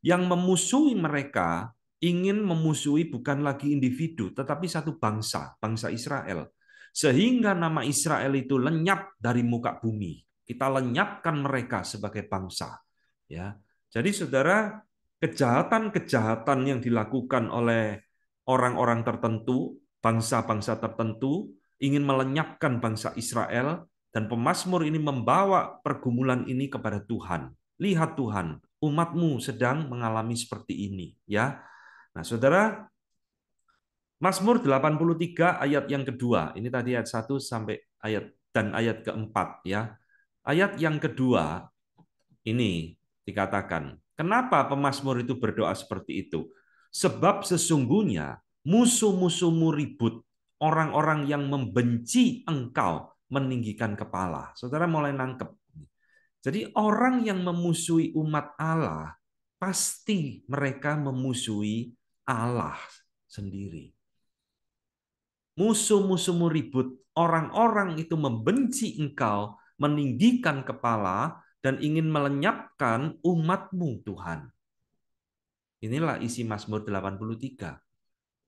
Yang memusuhi mereka ingin memusuhi bukan lagi individu, tetapi satu bangsa, bangsa Israel. Sehingga nama Israel itu lenyap dari muka bumi. Kita lenyapkan mereka sebagai bangsa. Ya, jadi saudara, kejahatan-kejahatan yang dilakukan oleh orang-orang tertentu, bangsa-bangsa tertentu, ingin melenyapkan bangsa Israel, dan pemazmur ini membawa pergumulan ini kepada Tuhan. Lihat Tuhan, umatmu sedang mengalami seperti ini. Ya, nah saudara, Mazmur 83 ayat yang kedua, ini tadi ayat 1 sampai ayat keempat ya. Ayat yang kedua ini dikatakan, kenapa pemazmur itu berdoa seperti itu? Sebab sesungguhnya musuh-musuhmu ribut, orang-orang yang membenci engkau meninggikan kepala. Saudara mulai nangkep. Jadi orang yang memusuhi umat Allah, pasti mereka memusuhi Allah sendiri. Musuh-musuhmu ribut, orang-orang itu membenci engkau, meninggikan kepala, dan ingin melenyapkan umatmu, Tuhan. Inilah isi Mazmur 83.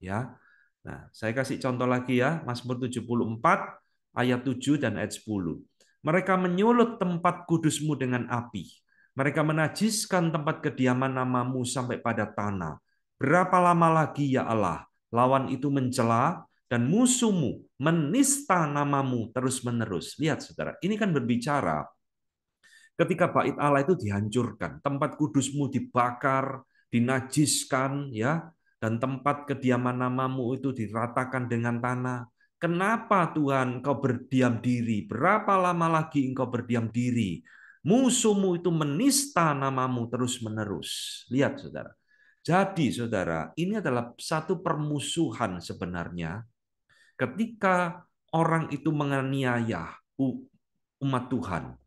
Ya. Nah, saya kasih contoh lagi ya, Mazmur 74 ayat 7 dan ayat 10. Mereka menyulut tempat kudusmu dengan api. Mereka menajiskan tempat kediaman namamu sampai pada tanah. Berapa lama lagi ya Allah, lawan itu mencela dan musuhmu menista namamu terus-menerus. Lihat saudara, ini kan berbicara ketika bait Allah itu dihancurkan, tempat kudusmu dibakar, dinajiskan, ya, dan tempat kediaman namamu itu diratakan dengan tanah. Kenapa Tuhan kau berdiam diri? Berapa lama lagi engkau berdiam diri? Musuhmu itu menista namamu terus-menerus. Lihat, saudara. Jadi, saudara, ini adalah satu permusuhan sebenarnya ketika orang itu menganiaya umat Tuhan,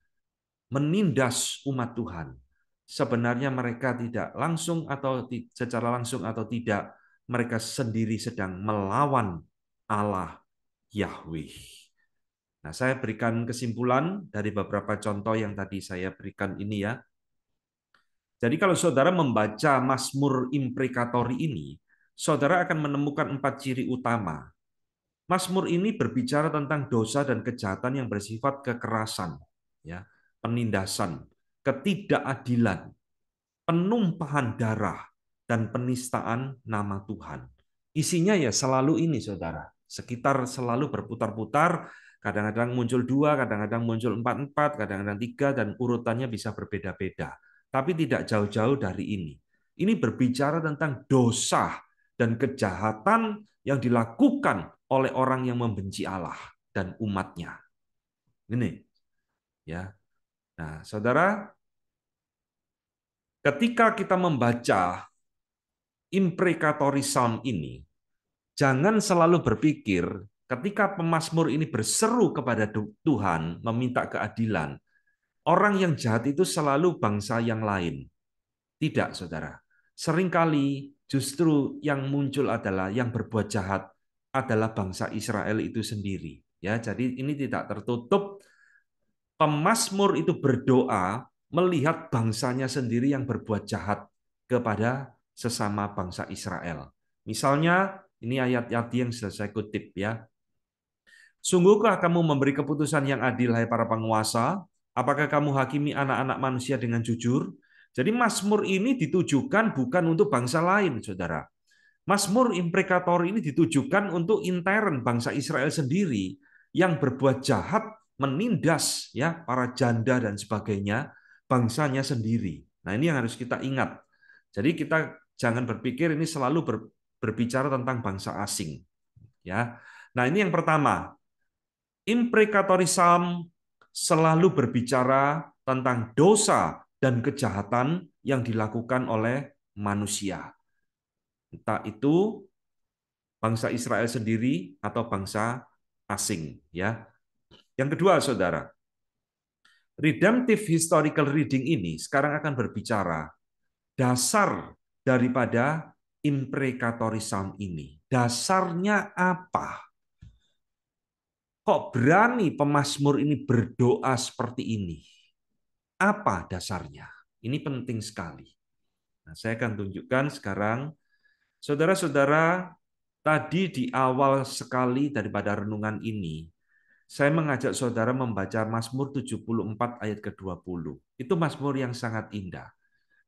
menindas umat Tuhan. Sebenarnya mereka tidak langsung atau secara langsung atau tidak, mereka sendiri sedang melawan Allah Yahweh. Nah, saya berikan kesimpulan dari beberapa contoh yang tadi saya berikan ini ya. Jadi kalau saudara membaca Mazmur Imprecatori ini, saudara akan menemukan 4 ciri utama. Mazmur ini berbicara tentang dosa dan kejahatan yang bersifat kekerasan, ya, penindasan, ketidakadilan, penumpahan darah, dan penistaan nama Tuhan. Isinya ya selalu ini, saudara. Sekitar selalu berputar-putar, kadang-kadang muncul 2, kadang-kadang muncul 4, kadang-kadang 3, dan urutannya bisa berbeda-beda. Tapi tidak jauh-jauh dari ini. Ini berbicara tentang dosa dan kejahatan yang dilakukan oleh orang yang membenci Allah dan umatnya. Ini, ya. Nah, saudara, ketika kita membaca imprecatory psalm ini, jangan selalu berpikir ketika pemazmur ini berseru kepada Tuhan, meminta keadilan, orang yang jahat itu selalu bangsa yang lain. Tidak, saudara. Seringkali justru yang muncul adalah yang berbuat jahat adalah bangsa Israel itu sendiri. Ya, jadi ini tidak tertutup. Pemazmur itu berdoa melihat bangsanya sendiri yang berbuat jahat kepada sesama bangsa Israel. Misalnya, ini ayat-ayat yang sudah saya kutip ya. Sungguhkah kamu memberi keputusan yang adil, hai para penguasa? Apakah kamu hakimi anak-anak manusia dengan jujur? Jadi Mazmur ini ditujukan bukan untuk bangsa lain, saudara. Mazmur imprecator ini ditujukan untuk intern bangsa Israel sendiri yang berbuat jahat, menindas ya para janda dan sebagainya, bangsanya sendiri. Nah, ini yang harus kita ingat. Jadi kita jangan berpikir ini selalu berbicara tentang bangsa asing, ya. Nah, ini yang pertama. Imprecatory psalm selalu berbicara tentang dosa dan kejahatan yang dilakukan oleh manusia. Entah itu bangsa Israel sendiri atau bangsa asing, ya. Yang kedua, Saudara, redemptive historical reading ini sekarang akan berbicara dasar daripada imprecatory psalm ini. Dasarnya apa? Kok berani pemazmur ini berdoa seperti ini? Apa dasarnya? Ini penting sekali. Nah, saya akan tunjukkan sekarang. Saudara-saudara, tadi di awal sekali daripada renungan ini, saya mengajak saudara membaca Mazmur 74 ayat ke-20. Itu Mazmur yang sangat indah.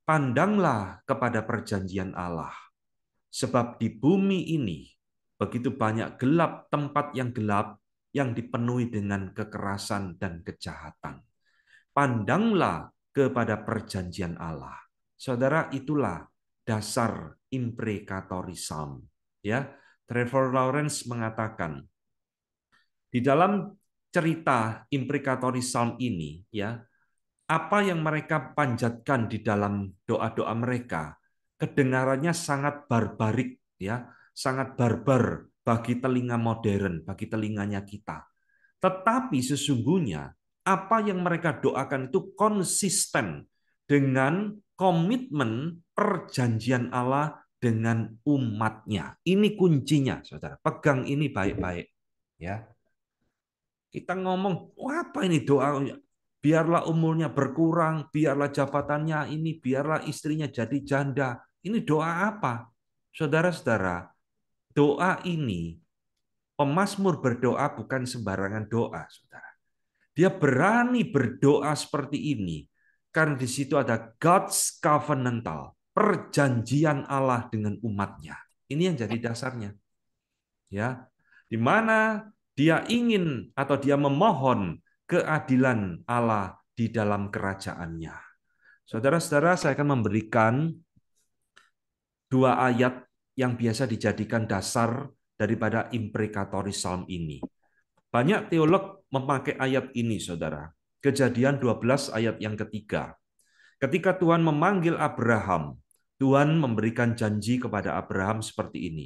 Pandanglah kepada perjanjian Allah, sebab di bumi ini begitu banyak gelap, tempat yang gelap yang dipenuhi dengan kekerasan dan kejahatan. Pandanglah kepada perjanjian Allah. Saudara, itulah dasar imprecatory psalm. Ya, Trevor Lawrence mengatakan di dalam cerita imprecatory psalm ini, ya, apa yang mereka panjatkan di dalam doa-doa mereka, kedengarannya sangat barbarik, ya, sangat barbar bagi telinga modern, bagi telinganya kita. Tetapi sesungguhnya apa yang mereka doakan itu konsisten dengan komitmen perjanjian Allah dengan umatnya. Ini kuncinya, saudara. Pegang ini baik-baik. Ya, kita ngomong, wah, apa ini doa? Biarlah umurnya berkurang, biarlah jabatannya ini, biarlah istrinya jadi janda. Ini doa apa? Saudara-saudara, doa ini, pemazmur berdoa bukan sembarangan doa, saudara. Dia berani berdoa seperti ini karena di situ ada God's covenantal, perjanjian Allah dengan umatnya. Ini yang jadi dasarnya. Ya, di mana dia ingin atau dia memohon keadilan Allah di dalam kerajaannya. Saudara-saudara, saya akan memberikan 2 ayat yang biasa dijadikan dasar daripada imprecatory psalm ini. Banyak teolog memakai ayat ini, saudara. Kejadian 12 ayat yang ketiga. Ketika Tuhan memanggil Abraham, Tuhan memberikan janji kepada Abraham seperti ini.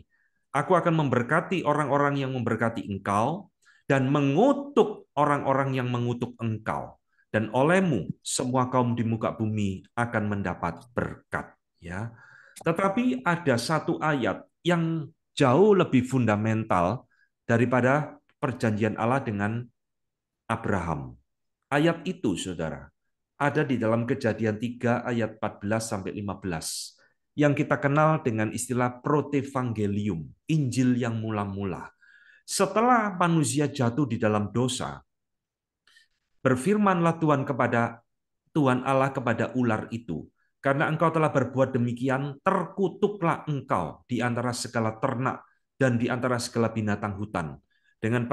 Aku akan memberkati orang-orang yang memberkati engkau dan mengutuk orang-orang yang mengutuk engkau. Dan olehmu semua kaum di muka bumi akan mendapat berkat. Ya. Tetapi ada satu ayat yang jauh lebih fundamental daripada perjanjian Allah dengan Abraham. Ayat itu, saudara, ada di dalam Kejadian 3 ayat 14-15 yang kita kenal dengan istilah protevangelium, Injil yang mula-mula. Setelah manusia jatuh di dalam dosa, berfirmanlah Tuhan Allah kepada ular itu, karena engkau telah berbuat demikian, terkutuklah engkau di antara segala ternak dan di antara segala binatang hutan. Dengan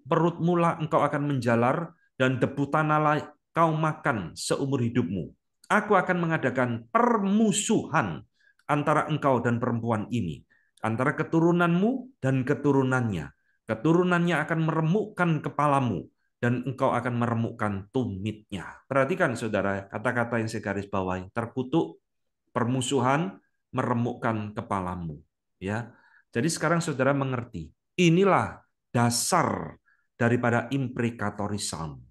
perutmu lah engkau akan menjalar, dan debu tanahlah kau makan seumur hidupmu. Aku akan mengadakan permusuhan antara engkau dan perempuan ini, antara keturunanmu dan keturunannya. Keturunannya akan meremukkan kepalamu, dan engkau akan meremukkan tumitnya. Perhatikan, saudara, kata-kata yang saya garis bawahi. Terkutuk, permusuhan, meremukkan kepalamu. Ya, jadi sekarang saudara mengerti. Inilah dasar daripada imprecatory psalm.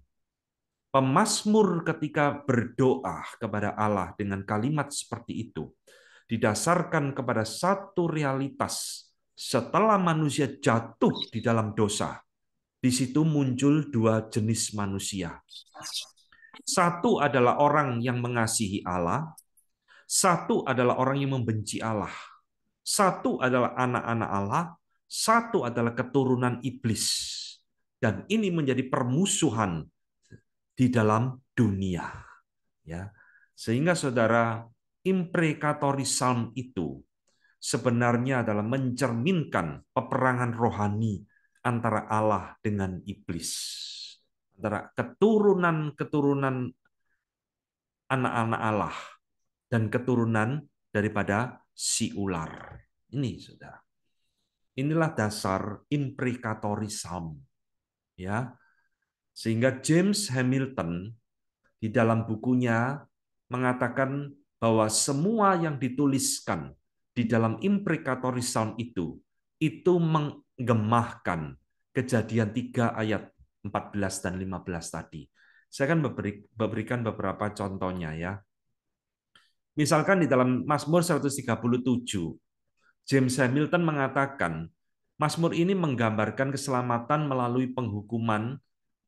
Pemazmur ketika berdoa kepada Allah dengan kalimat seperti itu, didasarkan kepada satu realitas. Setelah manusia jatuh di dalam dosa, di situ muncul dua jenis manusia. Satu adalah orang yang mengasihi Allah, satu adalah orang yang membenci Allah. Satu adalah anak-anak Allah, satu adalah keturunan iblis. Dan ini menjadi permusuhan di dalam dunia. Ya. Sehingga saudara, imprecatory psalm itu sebenarnya adalah mencerminkan peperangan rohani antara Allah dengan iblis. Antara keturunan-keturunan anak-anak Allah dan keturunan daripada si ular. Ini, saudara. Inilah dasar imprecatory psalm. Ya. Sehingga James Hamilton di dalam bukunya mengatakan bahwa semua yang dituliskan di dalam imprecatory psalm itu menggemahkan Kejadian 3 ayat 14 dan 15 tadi. Saya akan memberikan beberapa contohnya ya. Misalkan di dalam Mazmur 137, James Hamilton mengatakan, Mazmur ini menggambarkan keselamatan melalui penghukuman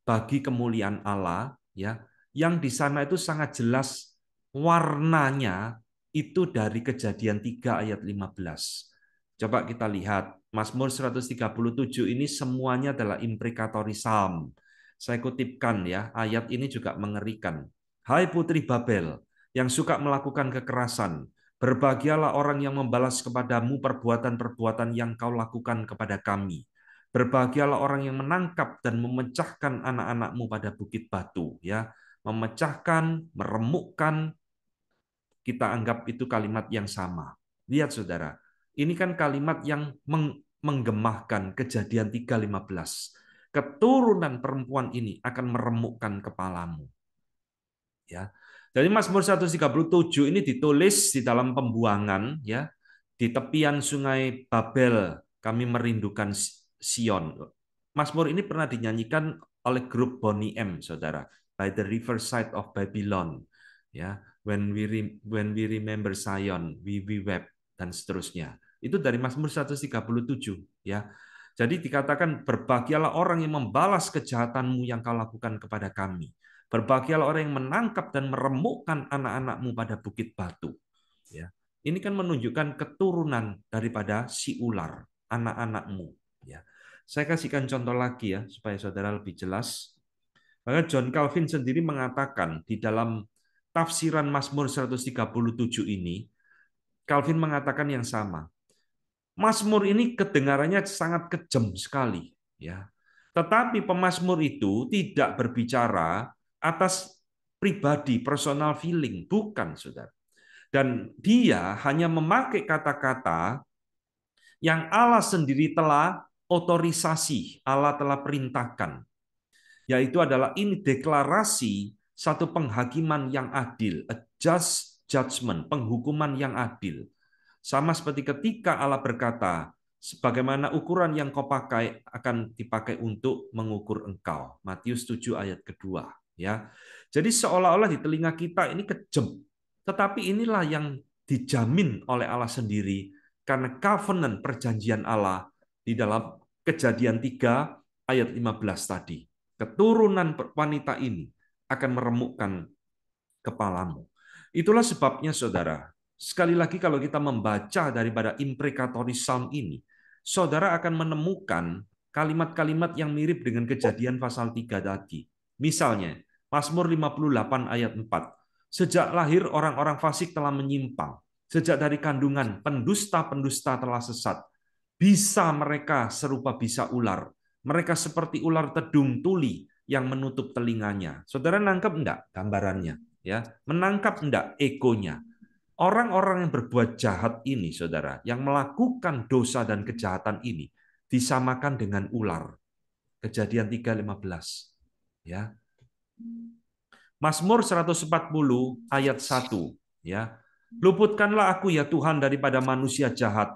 bagi kemuliaan Allah, ya, yang di sana itu sangat jelas warnanya itu dari Kejadian 3 ayat 15. Coba kita lihat, Mazmur 137 ini semuanya adalah imprecatory psalm. Saya kutipkan ya, ayat ini juga mengerikan. Hai putri Babel, yang suka melakukan kekerasan, berbahagialah orang yang membalas kepadamu perbuatan-perbuatan yang kau lakukan kepada kami. Berbahagialah orang yang menangkap dan memecahkan anak-anakmu pada bukit batu. Ya, memecahkan, meremukkan, kita anggap itu kalimat yang sama. Lihat saudara, ini kan kalimat yang menggemahkan Kejadian 3:15. Keturunan perempuan ini akan meremukkan kepalamu. Ya. Jadi Mazmur 137 ini ditulis di dalam pembuangan ya, di tepian sungai Babel kami merindukan Sion. Mazmur ini pernah dinyanyikan oleh grup Boney M, saudara, by the riverside of Babylon. Ya, when we remember Zion, we wept dan seterusnya. Itu dari Mazmur 137 ya. Jadi dikatakan berbahagialah orang yang membalas kejahatanmu yang kau lakukan kepada kami. Berbahagialah orang yang menangkap dan meremukkan anak-anakmu pada bukit batu. Ya, ini kan menunjukkan keturunan daripada si ular, anak-anakmu. Ya, saya kasihkan contoh lagi ya supaya saudara lebih jelas. Maka John Calvin sendiri mengatakan di dalam tafsiran Mazmur 137 ini, Calvin mengatakan yang sama. Mazmur ini kedengarannya sangat kejam sekali, ya. Tetapi pemazmur itu tidak berbicara atas pribadi, personal feeling, bukan, saudara. Dan dia hanya memakai kata-kata yang Allah sendiri telah otorisasi, Allah telah perintahkan, yaitu adalah ini deklarasi satu penghakiman yang adil, a just judgment, penghukuman yang adil. Sama seperti ketika Allah berkata, sebagaimana ukuran yang kau pakai akan dipakai untuk mengukur engkau. Matius 7 ayat kedua. Ya, jadi seolah-olah di telinga kita ini kejam, tetapi inilah yang dijamin oleh Allah sendiri karena covenant perjanjian Allah di dalam Kejadian 3 ayat 15 tadi. Keturunan wanita ini akan meremukkan kepalamu. Itulah sebabnya saudara, sekali lagi kalau kita membaca daripada imprecatory psalm ini, saudara akan menemukan kalimat-kalimat yang mirip dengan Kejadian pasal 3 tadi. Misalnya, Mazmur 58 ayat 4. Sejak lahir orang-orang fasik telah menyimpang. Sejak dari kandungan pendusta-pendusta telah sesat. Bisa mereka serupa bisa ular. Mereka seperti ular tedung tuli yang menutup telinganya. Saudara nangkep enggak gambarannya? Ya, menangkap enggak egonya? Orang-orang yang berbuat jahat ini, saudara, yang melakukan dosa dan kejahatan ini, disamakan dengan ular. Kejadian 3:15. Ya. Mazmur 140 ayat 1. Ya. Luputkanlah aku ya Tuhan daripada manusia jahat.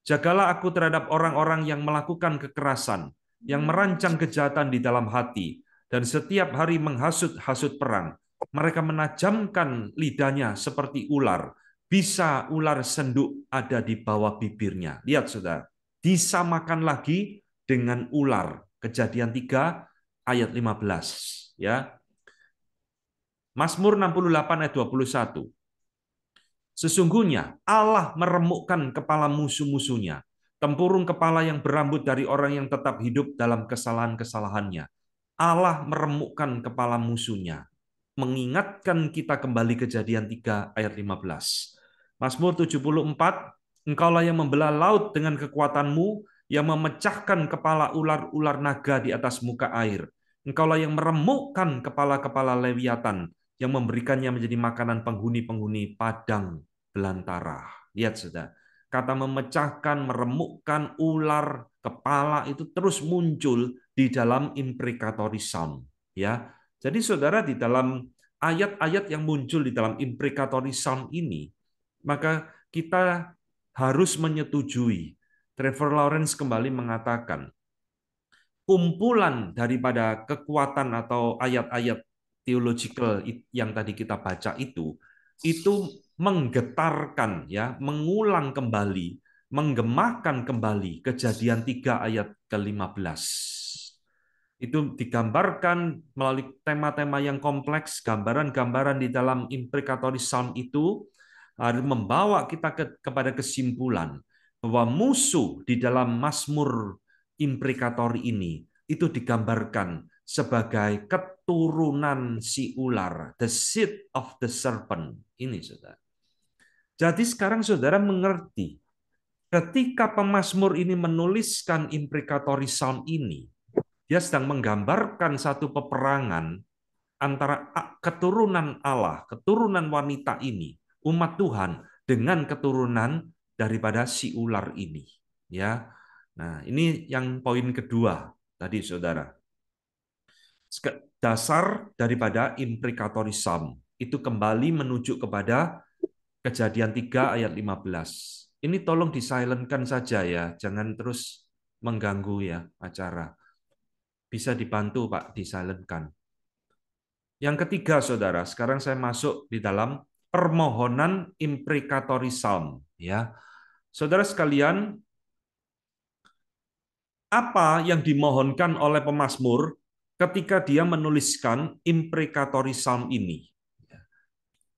Jagalah aku terhadap orang-orang yang melakukan kekerasan, yang merancang kejahatan di dalam hati, dan setiap hari menghasut-hasut perang. Mereka menajamkan lidahnya seperti ular. Bisa ular senduk ada di bawah bibirnya. Lihat saudara, disamakan lagi dengan ular. Kejadian 3 ayat 15. Ya. Mazmur 68 ayat 21. Sesungguhnya Allah meremukkan kepala musuh-musuhnya, tempurung kepala yang berambut dari orang yang tetap hidup dalam kesalahan-kesalahannya. Allah meremukkan kepala musuhnya. Mengingatkan kita kembali Kejadian 3 ayat 15. Mazmur 74, Engkaulah yang membelah laut dengan kekuatanmu, yang memecahkan kepala ular-ular naga di atas muka air. Engkaulah yang meremukkan kepala-kepala lewiatan, yang memberikannya menjadi makanan penghuni-penghuni padang belantara. Lihat sudah, kata memecahkan, meremukkan, ular, kepala itu terus muncul di dalam imprecatory psalm. Ya, jadi saudara di dalam ayat-ayat yang muncul di dalam imprecatory psalm ini, maka kita harus menyetujui. Trevor Lawrence kembali mengatakan, kumpulan daripada kekuatan atau ayat-ayat theological yang tadi kita baca itu menggetarkan ya, mengulang kembali, menggemahkan kembali Kejadian 3 ayat ke-15. Itu digambarkan melalui tema-tema yang kompleks, gambaran-gambaran di dalam imprecatory psalm itu harus membawa kita kepada kesimpulan bahwa musuh di dalam Mazmur imprecatory ini itu digambarkan sebagai keturunan si ular, the seed of the serpent. Ini saudara. Jadi sekarang saudara mengerti, ketika pemazmur ini menuliskan imprecatory psalm ini, dia sedang menggambarkan satu peperangan antara keturunan Allah, keturunan wanita ini, umat Tuhan, dengan keturunan daripada si ular ini. Ya, nah ini yang poin kedua tadi, saudara. Dasar daripada imprecatory psalm itu kembali menuju kepada Kejadian 3 ayat 15. Ini tolong disilentkan saja ya, jangan terus mengganggu ya acara. Bisa dibantu Pak, disilentkan. Yang ketiga, saudara, sekarang saya masuk di dalam permohonan imprecatory psalm. Ya, saudara sekalian, apa yang dimohonkan oleh pemazmur ketika dia menuliskan imprecatory psalm ini?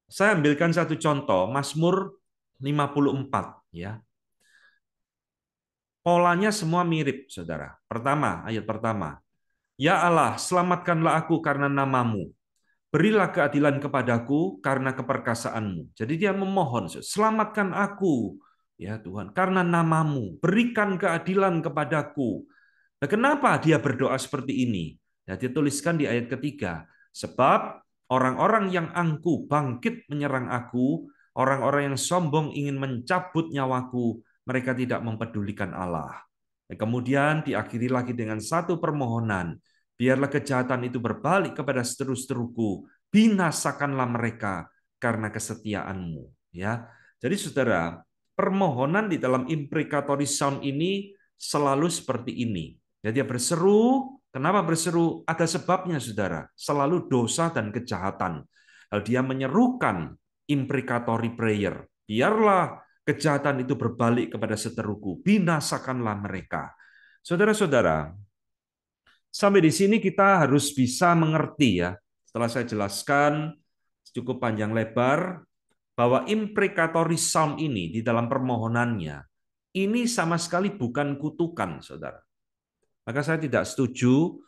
Saya ambilkan satu contoh, Mazmur 54. Ya, polanya semua mirip, saudara. Pertama, ayat pertama. Ya Allah, selamatkanlah aku karena namamu. Berilah keadilan kepadaku karena keperkasaanmu. Jadi dia memohon, selamatkan aku, ya Tuhan, karena namamu. Berikan keadilan kepadaku. Nah, kenapa dia berdoa seperti ini? Nah, dia tuliskan di ayat ketiga. Sebab orang-orang yang angkuh bangkit menyerang aku, orang-orang yang sombong ingin mencabut nyawaku, mereka tidak mempedulikan Allah. Dan kemudian diakhiri lagi dengan satu permohonan, biarlah kejahatan itu berbalik kepada seteru-seteruku, binasakanlah mereka karena kesetiaanmu. Ya, jadi saudara, permohonan di dalam imprecatory psalm ini selalu seperti ini. Jadi dia berseru, kenapa berseru? Ada sebabnya, saudara. Selalu dosa dan kejahatan. Lalu dia menyerukan imprecatory prayer. Biarlah kejahatan itu berbalik kepada seteruku, binasakanlah mereka. Saudara-saudara, sampai di sini kita harus bisa mengerti ya, setelah saya jelaskan cukup panjang lebar, bahwa imprecatory psalm ini di dalam permohonannya, ini sama sekali bukan kutukan, saudara. Maka saya tidak setuju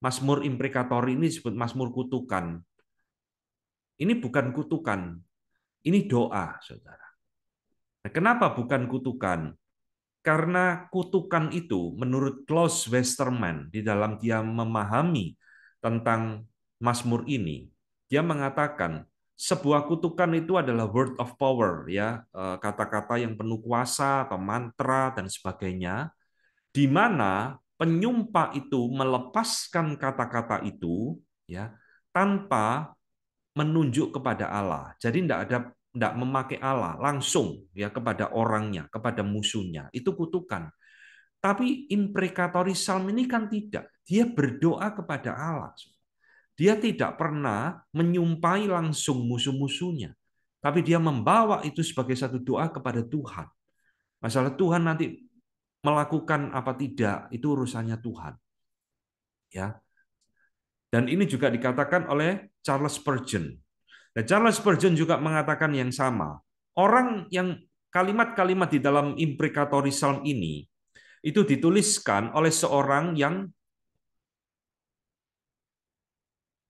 Mazmur imprecatory ini disebut Mazmur kutukan. Ini bukan kutukan, ini doa, saudara. Nah, kenapa bukan kutukan? Karena kutukan itu menurut Klaus Westermann di dalam dia memahami tentang Mazmur ini, dia mengatakan sebuah kutukan itu adalah word of power, ya, kata-kata yang penuh kuasa atau mantra dan sebagainya, di mana penyumpah itu melepaskan kata-kata itu, ya, tanpa menunjuk kepada Allah. Jadi tidak memakai Allah langsung ya kepada orangnya, kepada musuhnya. Itu kutukan. Tapi imprecatory psalm ini kan tidak. Dia berdoa kepada Allah. Dia tidak pernah menyumpahi langsung musuh-musuhnya. Tapi dia membawa itu sebagai satu doa kepada Tuhan. Masalah Tuhan nanti melakukan apa tidak, itu urusannya Tuhan. Ya. Dan ini juga dikatakan oleh Charles Spurgeon. Dan Charles Spurgeon juga mengatakan yang sama. Orang yang kalimat-kalimat di dalam imprecatory psalm ini itu dituliskan oleh seorang yang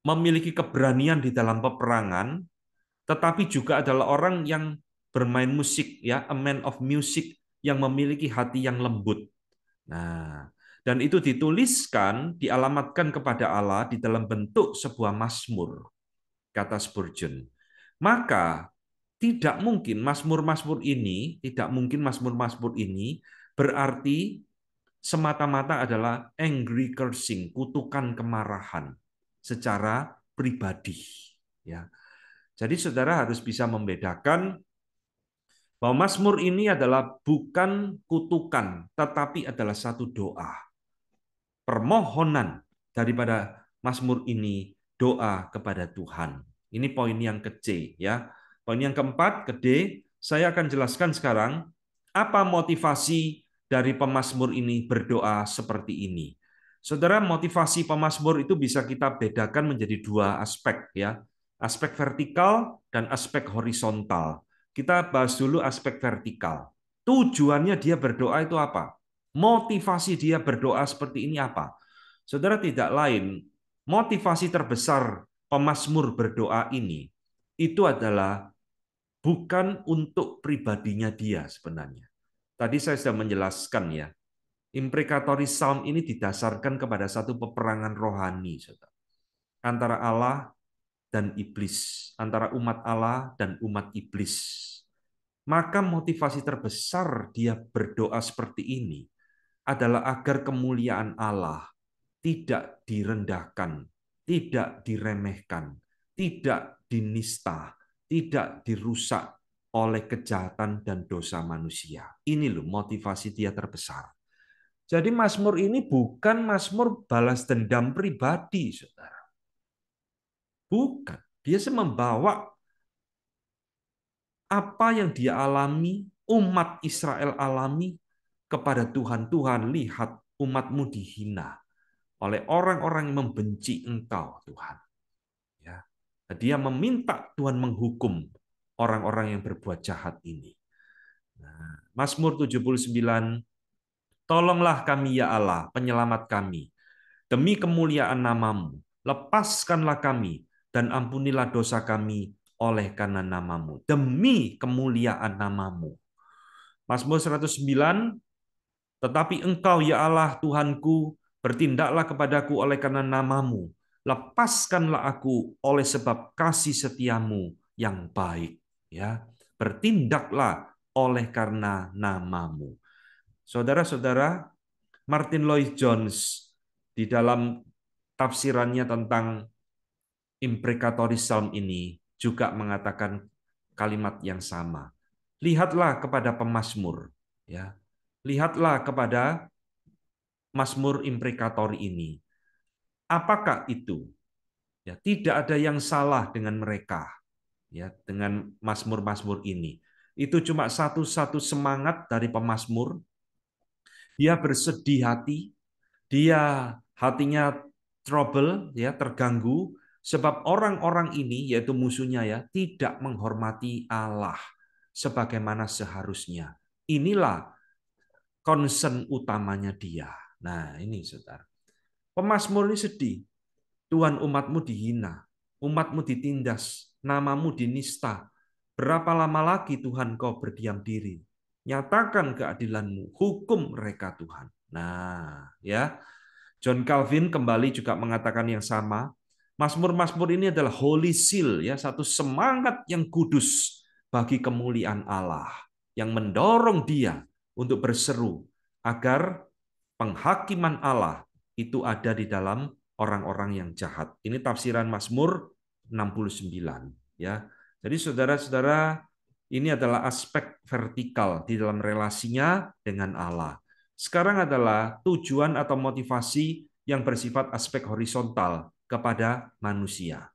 memiliki keberanian di dalam peperangan, tetapi juga adalah orang yang bermain musik, ya, a man of music yang memiliki hati yang lembut. Nah, dan itu dituliskan, dialamatkan kepada Allah di dalam bentuk sebuah mazmur, kata Spurgeon. Maka tidak mungkin Mazmur-Mazmur ini berarti semata-mata adalah angry cursing, kutukan kemarahan secara pribadi. Ya, jadi saudara harus bisa membedakan bahwa Mazmur ini adalah bukan kutukan, tetapi adalah satu doa, permohonan daripada Mazmur ini, doa kepada Tuhan. Ini poin yang ke C, ya. Poin yang keempat, ke D, saya akan jelaskan sekarang apa motivasi dari pemazmur ini berdoa seperti ini. Saudara, motivasi pemazmur itu bisa kita bedakan menjadi dua aspek, ya. Aspek vertikal dan aspek horizontal. Kita bahas dulu aspek vertikal. Tujuannya dia berdoa itu apa? Motivasi dia berdoa seperti ini apa? Saudara, tidak lain, motivasi terbesar pemazmur berdoa ini itu adalah bukan untuk pribadinya dia sebenarnya. Tadi saya sudah menjelaskan ya, imprecatory psalm ini didasarkan kepada satu peperangan rohani, saudara, antara Allah dan iblis, antara umat Allah dan umat iblis. Maka motivasi terbesar dia berdoa seperti ini adalah agar kemuliaan Allah tidak direndahkan, tidak diremehkan, tidak dinista, tidak dirusak oleh kejahatan dan dosa manusia. Ini loh motivasi dia terbesar. Jadi Mazmur ini bukan Mazmur balas dendam pribadi, saudara. Bukan. Dia membawa apa yang dia alami, umat Israel alami kepada Tuhan. Tuhan, lihat umatmu dihina oleh orang-orang yang membenci Engkau, Tuhan. Ya. Dia meminta Tuhan menghukum orang-orang yang berbuat jahat ini. Nah, Mazmur 79, tolonglah kami ya Allah, penyelamat kami. Demi kemuliaan namamu, lepaskanlah kami dan ampunilah dosa kami oleh karena namamu. Demi kemuliaan namamu. Mazmur 109, tetapi Engkau ya Allah Tuhanku, bertindaklah kepadaku oleh karena namamu. Lepaskanlah aku oleh sebab kasih setiamu yang baik. Ya, bertindaklah oleh karena namamu. Saudara-saudara, Martin Lloyd Jones di dalam tafsirannya tentang imprecatory psalm ini juga mengatakan kalimat yang sama. Lihatlah kepada pemazmur, ya. Lihatlah kepada Mazmur imprecatory ini. Apakah itu? Ya, tidak ada yang salah dengan mereka, ya, dengan mazmur-mazmur ini. Itu cuma satu-satu semangat dari pemazmur. Dia bersedih hati, dia hatinya trouble, ya, terganggu sebab orang-orang ini, yaitu musuhnya, ya, tidak menghormati Allah sebagaimana seharusnya. Inilah concern utamanya dia. Nah, ini saudara. Pemazmur ini sedih. Tuhan, umatmu dihina, umatmu ditindas, namamu dinista. Berapa lama lagi Tuhan kau berdiam diri? Nyatakan keadilanmu, hukum mereka Tuhan. Nah, ya. John Calvin kembali juga mengatakan yang sama. Mazmur-mazmur ini adalah holy seal, ya, satu semangat yang kudus bagi kemuliaan Allah yang mendorong dia untuk berseru agar penghakiman Allah itu ada di dalam orang-orang yang jahat. Ini tafsiran Mazmur 69, ya. Jadi saudara-saudara, ini adalah aspek vertikal di dalam relasinya dengan Allah. Sekarang adalah tujuan atau motivasi yang bersifat aspek horizontal kepada manusia.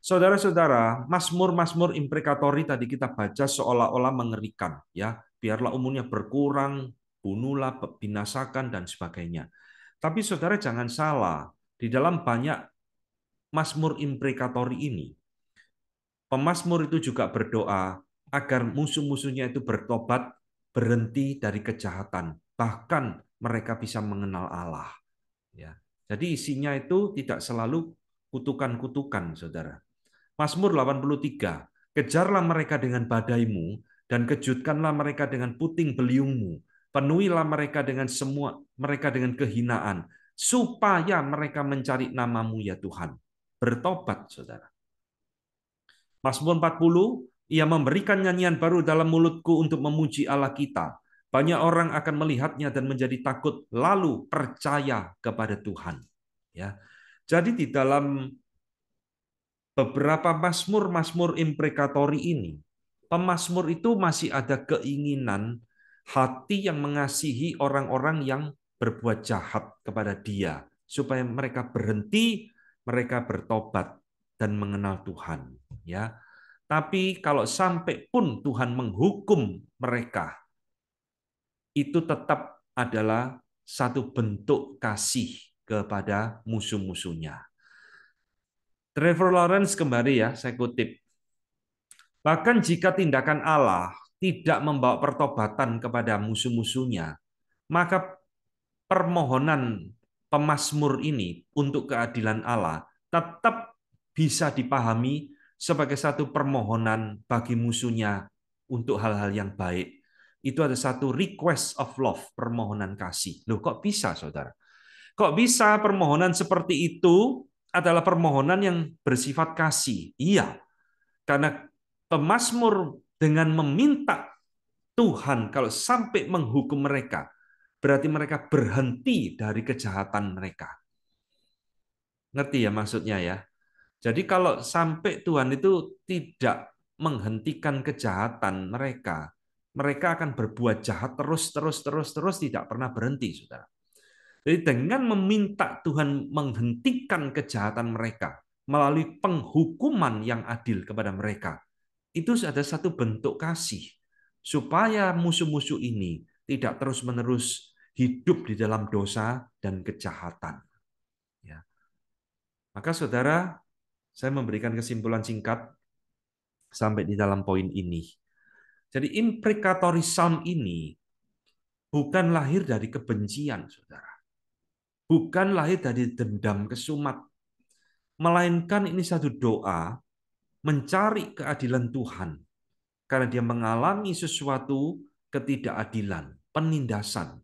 Saudara-saudara, Mazmur-Mazmur imprecatory tadi kita baca seolah-olah mengerikan, ya. Biarlah umurnya berkurang, bunuhlah, binasakan dan sebagainya. Tapi saudara jangan salah, di dalam banyak Mazmur imprecatory ini, pemazmur itu juga berdoa agar musuh-musuhnya itu bertobat, berhenti dari kejahatan, bahkan mereka bisa mengenal Allah. Ya. Jadi isinya itu tidak selalu kutukan-kutukan, saudara. Mazmur 83, kejarlah mereka dengan badaimu, dan kejutkanlah mereka dengan puting beliungmu. Penuhilah mereka dengan kehinaan, supaya mereka mencari namamu ya Tuhan. Bertobat, saudara. Mazmur 40, ia memberikan nyanyian baru dalam mulutku untuk memuji Allah kita. Banyak orang akan melihatnya dan menjadi takut, lalu percaya kepada Tuhan. Ya. Jadi di dalam beberapa mazmur-mazmur imprecatory ini, pemazmur itu masih ada keinginan hati yang mengasihi orang-orang yang berbuat jahat kepada dia, supaya mereka berhenti, mereka bertobat dan mengenal Tuhan. Ya, tapi kalau sampai pun Tuhan menghukum mereka, itu tetap adalah satu bentuk kasih kepada musuh-musuhnya. Trevor Lawrence kembali, ya, saya kutip. Bahkan jika tindakan Allah tidak membawa pertobatan kepada musuh-musuhnya, maka permohonan pemazmur ini untuk keadilan Allah tetap bisa dipahami sebagai satu permohonan bagi musuhnya untuk hal-hal yang baik. Itu ada satu request of love, permohonan kasih. Loh, kok bisa, saudara? Kok bisa permohonan seperti itu adalah permohonan yang bersifat kasih? Iya, karena pemazmur dengan meminta Tuhan kalau sampai menghukum mereka, berarti mereka berhenti dari kejahatan mereka. Ngerti ya maksudnya, ya? Jadi kalau sampai Tuhan itu tidak menghentikan kejahatan mereka, mereka akan berbuat jahat terus tidak pernah berhenti, saudara. Jadi dengan meminta Tuhan menghentikan kejahatan mereka melalui penghukuman yang adil kepada mereka, itu ada satu bentuk kasih supaya musuh-musuh ini tidak terus-menerus hidup di dalam dosa dan kejahatan. Ya. Maka saudara, saya memberikan kesimpulan singkat sampai di dalam poin ini. Jadi imprecatory psalm ini bukan lahir dari kebencian, saudara. Bukan lahir dari dendam kesumat. Melainkan ini satu doa mencari keadilan Tuhan. Karena dia mengalami sesuatu ketidakadilan, penindasan.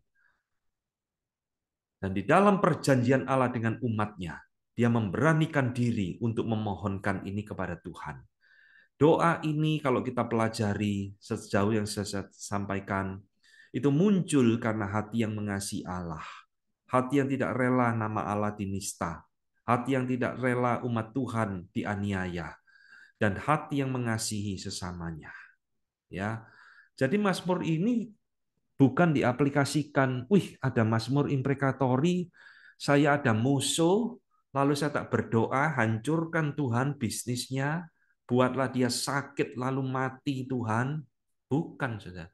Dan di dalam perjanjian Allah dengan umatnya, dia memberanikan diri untuk memohonkan ini kepada Tuhan. Doa ini kalau kita pelajari sejauh yang saya sampaikan, Itu muncul karena hati yang mengasihi Allah. Hati yang tidak rela nama Allah dinista. Hati yang tidak rela umat Tuhan dianiaya. Dan hati yang mengasihi sesamanya. Ya, jadi Mazmur ini bukan diaplikasikan, wih ada Mazmur imprecatory, saya ada musuh, lalu saya tak berdoa, hancurkan Tuhan bisnisnya, buatlah dia sakit lalu mati Tuhan. Bukan, saudara.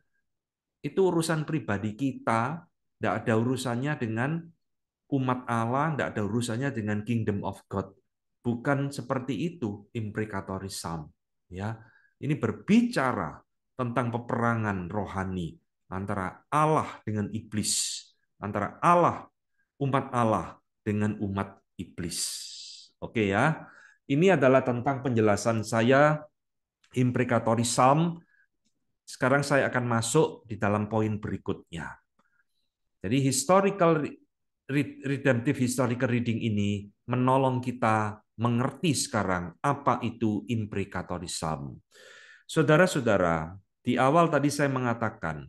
Itu urusan pribadi kita, tidak ada urusannya dengan umat Allah, tidak ada urusannya dengan kingdom of God. Bukan seperti itu imprecatory psalm. Ya, ini berbicara tentang peperangan rohani antara Allah dengan iblis, antara umat Allah dengan umat iblis. Oke ya, ini adalah tentang penjelasan saya imprecatory psalm. Sekarang saya akan masuk di dalam poin berikutnya. Jadi redemptive historical reading ini menolong kita mengerti sekarang apa itu imprecatory psalm. Saudara-saudara, di awal tadi saya mengatakan,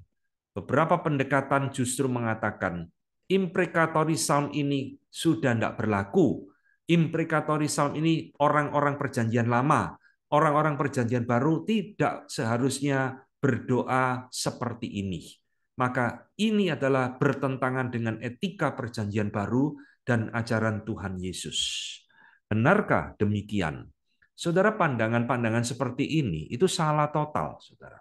beberapa pendekatan justru mengatakan imprecatory psalm ini sudah tidak berlaku. Imprecatory psalm ini orang-orang perjanjian lama, orang-orang perjanjian baru tidak seharusnya berdoa seperti ini. Maka ini adalah bertentangan dengan etika perjanjian baru dan ajaran Tuhan Yesus. Benarkah demikian? Saudara, pandangan-pandangan seperti ini itu salah total, saudara.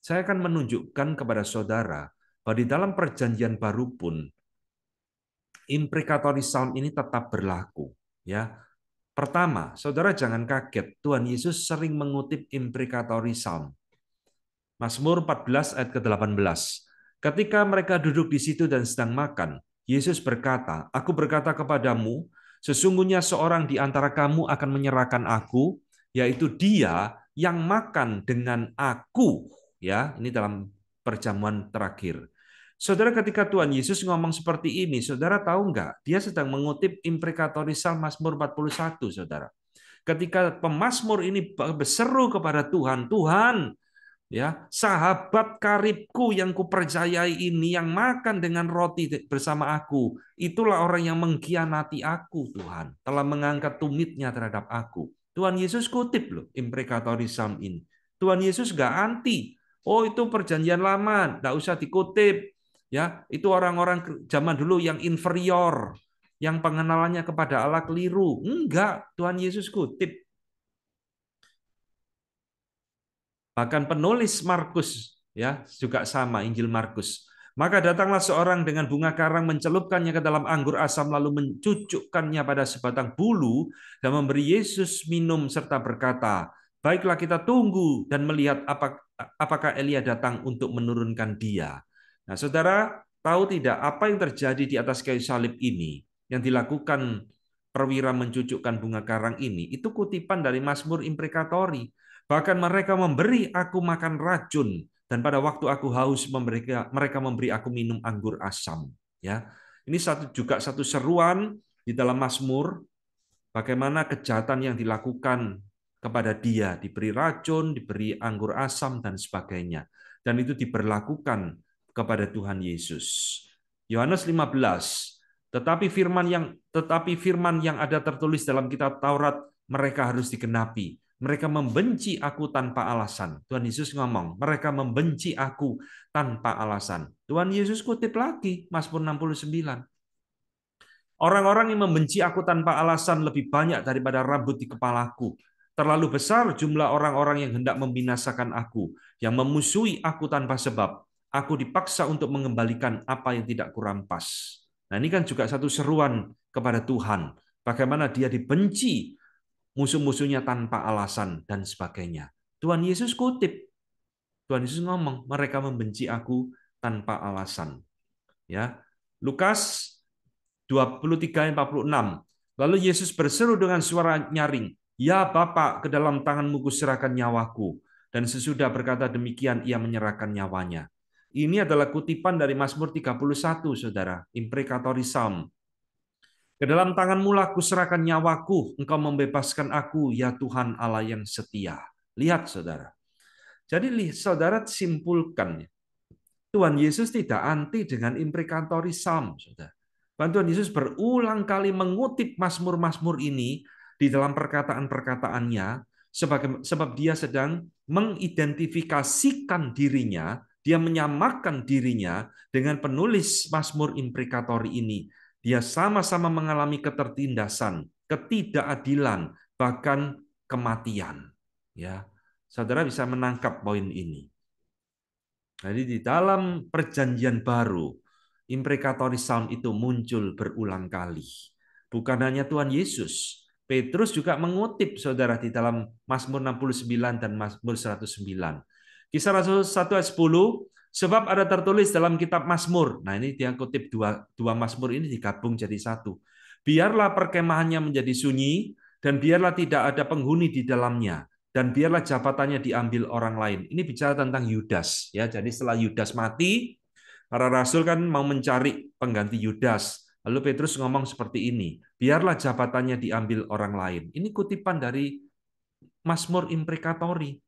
Saya akan menunjukkan kepada saudara bahwa di dalam perjanjian baru pun imprecatory psalm ini tetap berlaku. Ya, pertama, saudara jangan kaget, Tuhan Yesus sering mengutip imprecatory psalm. Mazmur 14 ayat ke-18. Ketika mereka duduk di situ dan sedang makan, Yesus berkata, "Aku berkata kepadamu, sesungguhnya seorang di antara kamu akan menyerahkan aku, yaitu dia yang makan dengan aku." Ya, ini dalam perjamuan terakhir. Saudara, ketika Tuhan Yesus ngomong seperti ini, saudara tahu nggak? Dia sedang mengutip imprecatory psalm Mazmur 41, saudara. Ketika pemazmur ini berseru kepada Tuhan, "Tuhan, ya, sahabat karibku yang kupercayai ini yang makan dengan roti bersama aku, itulah orang yang mengkhianati aku, Tuhan, telah mengangkat tumitnya terhadap aku." Tuhan Yesus kutip loh imprecatory psalm ini. Tuhan Yesus nggak anti. Oh, itu perjanjian lama, nggak usah dikutip. Ya, itu orang-orang zaman dulu yang inferior, yang pengenalannya kepada Allah keliru. Enggak, Tuhan Yesus kutip. Bahkan penulis Markus ya juga sama, Injil Markus. Maka datanglah seorang dengan bunga karang, mencelupkannya ke dalam anggur asam, lalu mencucukkannya pada sebatang bulu dan memberi Yesus minum serta berkata, "Baiklah, kita tunggu dan melihat apakah Elia datang untuk menurunkan dia." Nah, saudara tahu tidak apa yang terjadi di atas kayu salib ini yang dilakukan perwira mencucukkan bunga karang ini? Itu kutipan dari Mazmur imprecatory. Bahkan mereka memberi aku makan racun, dan pada waktu aku haus mereka memberi aku minum anggur asam. Ya, ini juga satu seruan di dalam Mazmur bagaimana kejahatan yang dilakukan kepada dia, diberi racun, diberi anggur asam dan sebagainya. Dan itu diberlakukan kepada Tuhan Yesus. Yohanes 15. Tetapi firman yang ada tertulis dalam kitab Taurat mereka harus digenapi. Mereka membenci aku tanpa alasan. Tuhan Yesus ngomong, mereka membenci aku tanpa alasan. Tuhan Yesus kutip lagi, Mazmur 69. Orang-orang yang membenci aku tanpa alasan lebih banyak daripada rambut di kepalaku. Terlalu besar jumlah orang-orang yang hendak membinasakan aku, yang memusuhi aku tanpa sebab. Aku dipaksa untuk mengembalikan apa yang tidak kurampas. Nah, ini kan juga satu seruan kepada Tuhan. Bagaimana dia dibenci musuh-musuhnya tanpa alasan dan sebagainya. Tuhan Yesus kutip. Tuhan Yesus ngomong, mereka membenci aku tanpa alasan. Ya, Lukas 23:46. Lalu Yesus berseru dengan suara nyaring, "Ya Bapa, ke dalam tangan-Mu kuserahkan nyawaku." Dan sesudah berkata demikian, ia menyerahkan nyawanya. Ini adalah kutipan dari Mazmur 31, saudara, imprecatory psalm. "Ke dalam tangan-Mu lah kuserahkan nyawaku, Engkau membebaskan aku, ya Tuhan Allah yang setia." Lihat, saudara. Jadi saudara simpulkan, Tuhan Yesus tidak anti dengan imprecatory psalm, saudara. Tuhan Yesus berulang kali mengutip Mazmur-Mazmur ini di dalam perkataan-perkataannya, sebab dia sedang mengidentifikasikan dirinya, dia menyamakan dirinya dengan penulis Mazmur imprecatory ini. Dia sama-sama mengalami ketertindasan, ketidakadilan, bahkan kematian. Ya, saudara bisa menangkap poin ini. Jadi di dalam perjanjian baru, imprecatory psalm itu muncul berulang kali. Bukan hanya Tuhan Yesus, Petrus juga mengutip saudara di dalam Mazmur 69 dan Mazmur 109. Kisah Rasul 1 ayat 10, sebab ada tertulis dalam kitab Mazmur. Nah ini dia kutip dua Mazmur ini digabung jadi satu. Biarlah perkemahannya menjadi sunyi, dan biarlah tidak ada penghuni di dalamnya, dan biarlah jabatannya diambil orang lain. Ini bicara tentang Yudas, ya. Jadi setelah Yudas mati, para rasul kan mau mencari pengganti Yudas. Lalu Petrus ngomong seperti ini, biarlah jabatannya diambil orang lain. Ini kutipan dari Mazmur imprecatory.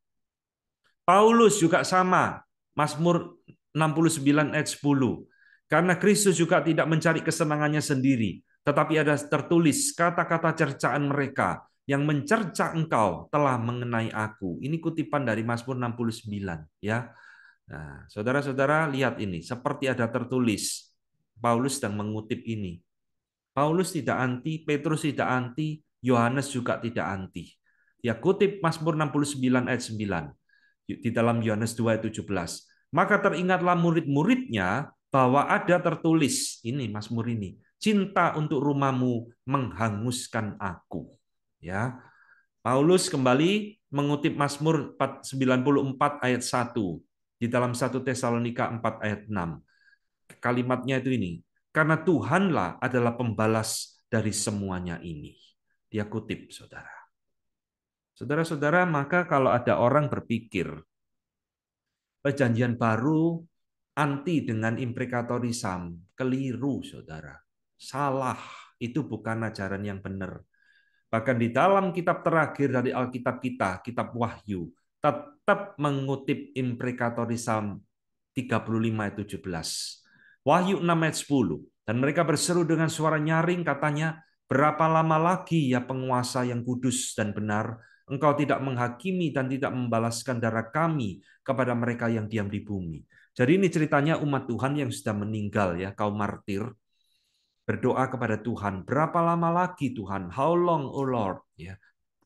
Paulus juga sama, Mazmur 69 ayat 10. Karena Kristus juga tidak mencari kesenangannya sendiri, tetapi ada tertulis kata-kata cercaan mereka yang mencerca engkau telah mengenai aku. Ini kutipan dari Mazmur 69, ya. Nah, saudara-saudara lihat ini, seperti ada tertulis. Paulus sedang mengutip ini. Paulus tidak anti, Petrus tidak anti, Yohanes juga tidak anti. Dia kutip Mazmur 69 ayat 9 di dalam Yohanes 2 ayat 17. Maka teringatlah murid-muridnya bahwa ada tertulis, ini Mazmur ini, cinta untuk rumahmu menghanguskan aku. Ya, Paulus kembali mengutip Mazmur 94 ayat 1 di dalam 1 Tesalonika 4 ayat 6. Kalimatnya itu ini, karena Tuhanlah adalah pembalas dari semuanya ini. Dia kutip, saudara. Saudara-saudara, maka kalau ada orang berpikir perjanjian baru anti dengan imprecatory psalm, keliru, saudara. Salah, itu bukan ajaran yang benar. Bahkan di dalam kitab terakhir dari Alkitab kita, kitab Wahyu, tetap mengutip imprecatory psalm 35 ayat 17. Wahyu 6 ayat 10. Dan mereka berseru dengan suara nyaring, katanya, berapa lama lagi ya penguasa yang kudus dan benar, engkau tidak menghakimi dan tidak membalaskan darah kami kepada mereka yang diam di bumi. Jadi ini ceritanya umat Tuhan yang sudah meninggal, ya, kaum martir, berdoa kepada Tuhan, berapa lama lagi Tuhan? How long, O Lord?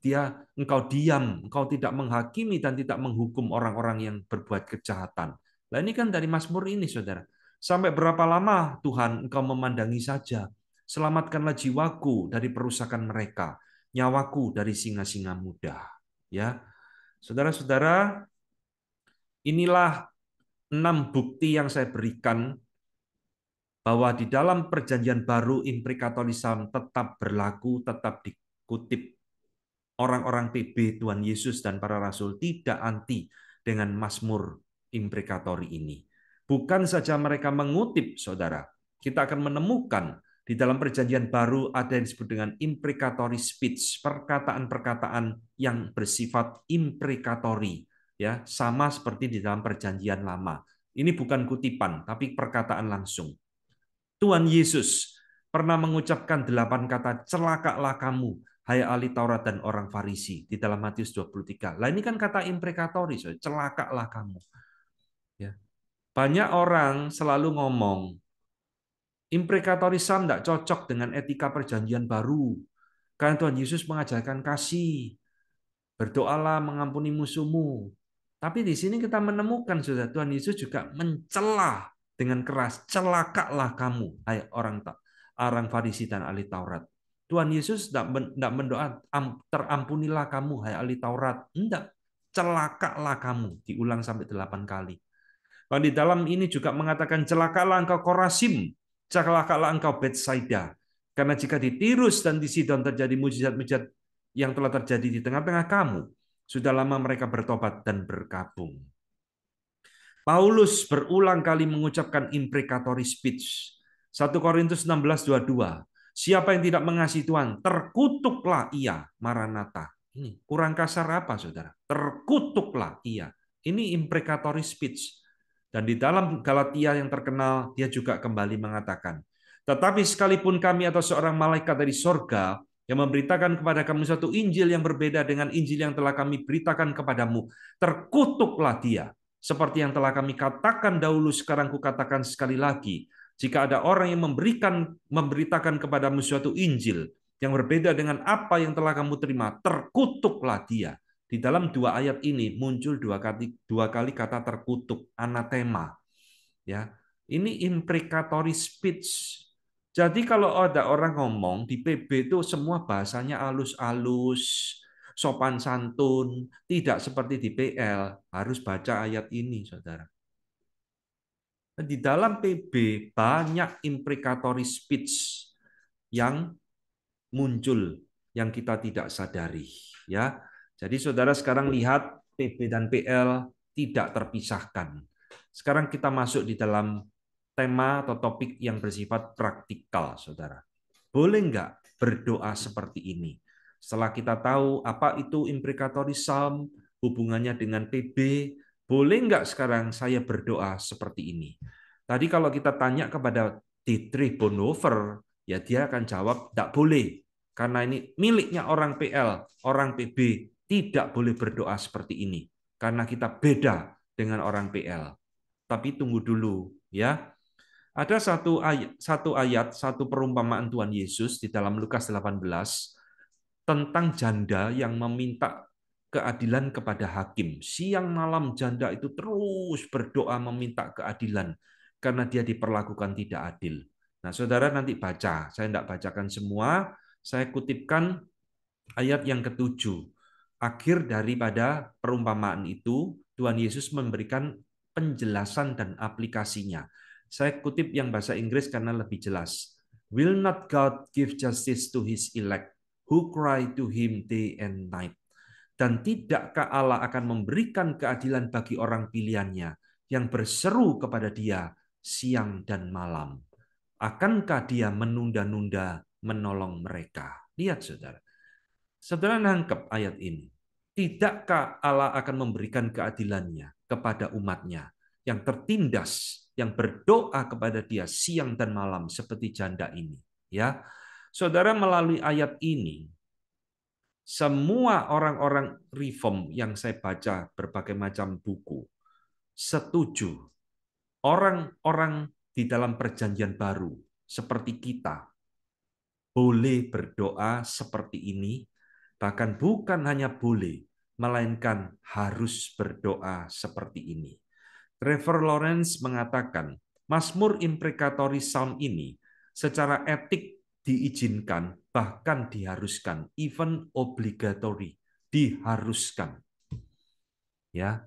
Ya, engkau diam, engkau tidak menghakimi dan tidak menghukum orang-orang yang berbuat kejahatan. Nah ini kan dari Mazmur ini, saudara. Sampai berapa lama Tuhan engkau memandangi saja? Selamatkanlah jiwaku dari perusakan mereka, nyawaku dari singa-singa muda. Ya, saudara-saudara, inilah 6 bukti yang saya berikan bahwa di dalam perjanjian baru imprecatory psalm tetap berlaku, tetap dikutip. Orang-orang TB Tuhan Yesus dan para rasul tidak anti dengan Mazmur imprecatory ini. Bukan saja mereka mengutip, saudara, kita akan menemukan di dalam perjanjian baru ada yang disebut dengan imprecatory speech, perkataan-perkataan yang bersifat imprecatory, ya, sama seperti di dalam perjanjian lama. Ini bukan kutipan, tapi perkataan langsung. Tuhan Yesus pernah mengucapkan 8 kata, celakalah kamu, hai ahli Taurat dan orang Farisi, di dalam Matius 23. Lah ini kan kata imprecatory, celakalah kamu. Ya. Banyak orang selalu ngomong, imprecatory psalm tidak cocok dengan etika perjanjian baru. Karena Tuhan Yesus mengajarkan kasih, berdoalah mengampuni musuhmu. Tapi di sini kita menemukan, sudah Tuhan Yesus juga mencela dengan keras, celakalah kamu, hai orang Farisi dan ahli Taurat. Tuhan Yesus tidak mendoa, terampunilah kamu, hai ahli Taurat. Tidak, celakalah kamu, diulang sampai 8 kali. Dan di dalam ini juga mengatakan, celakalah engkau Korasim, celakalah engkau Betsaida. Karena jika di Tirus dan di Sidon terjadi mujizat-mujizat yang telah terjadi di tengah-tengah kamu, sudah lama mereka bertobat dan berkabung. Paulus berulang kali mengucapkan imprecatory speech. 1 Korintus 16:22. Siapa yang tidak mengasihi Tuhan, terkutuklah ia. Maranatha. Ini kurang kasar apa, saudara? Terkutuklah ia. Ini imprecatory speech. Dan di dalam Galatia yang terkenal, dia juga kembali mengatakan, tetapi sekalipun kami atau seorang malaikat dari sorga yang memberitakan kepada kamu satu Injil yang berbeda dengan Injil yang telah kami beritakan kepadamu, terkutuklah dia. Seperti yang telah kami katakan dahulu, sekarang kukatakan sekali lagi, jika ada orang yang memberitakan kepadamu suatu Injil yang berbeda dengan apa yang telah kamu terima, terkutuklah dia. Di dalam dua ayat ini muncul dua kali kata terkutuk, anatema. Ya, ini imprecatory speech. Jadi kalau ada orang ngomong di PB itu semua bahasanya halus-halus, sopan santun, tidak seperti di PL, harus baca ayat ini, saudara. Di dalam PB banyak imprecatory speech yang muncul yang kita tidak sadari, ya. Jadi saudara sekarang lihat PB dan PL tidak terpisahkan. Sekarang kita masuk di dalam tema atau topik yang bersifat praktikal, saudara. Boleh nggak berdoa seperti ini? Setelah kita tahu apa itu imprecatory psalm, hubungannya dengan PB, boleh nggak sekarang saya berdoa seperti ini? Tadi kalau kita tanya kepada Dietrich Bonhoeffer, ya dia akan jawab, tidak boleh. Karena ini miliknya orang PL, orang PB, tidak boleh berdoa seperti ini. Karena kita beda dengan orang PL. Tapi tunggu dulu, ya. Ada satu perumpamaan Tuhan Yesus di dalam Lukas 18 tentang janda yang meminta keadilan kepada hakim. Siang malam janda itu terus berdoa meminta keadilan karena dia diperlakukan tidak adil. Nah, saudara nanti baca. Saya tidak bacakan semua. Saya kutipkan ayat yang ketujuh. Akhir daripada perumpamaan itu, Tuhan Yesus memberikan penjelasan dan aplikasinya. Saya kutip yang bahasa Inggris karena lebih jelas. Will not God give justice to his elect, who cry to him day and night? Dan tidakkah Allah akan memberikan keadilan bagi orang pilihannya yang berseru kepada dia siang dan malam? Akankah dia menunda-nunda menolong mereka? Lihat saudara. Saudara nangkep ayat ini. Tidakkah Allah akan memberikan keadilannya kepada umatnya yang tertindas, yang berdoa kepada dia siang dan malam seperti janda ini? Ya, saudara melalui ayat ini, semua orang-orang reform yang saya baca berbagai macam buku setuju orang-orang di dalam perjanjian baru seperti kita boleh berdoa seperti ini, bahkan bukan hanya boleh, melainkan harus berdoa seperti ini. Trevor Lawrence mengatakan, Mazmur imprecatory psalm ini secara etik diizinkan, bahkan diharuskan, even obligatory, diharuskan. Ya,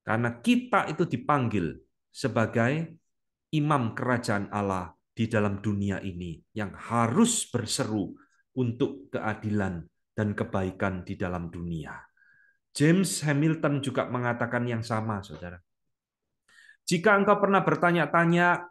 karena kita itu dipanggil sebagai imam kerajaan Allah di dalam dunia ini yang harus berseru untuk keadilan dan kebaikan di dalam dunia. James Hamilton juga mengatakan yang sama, saudara. Jika engkau pernah bertanya-tanya,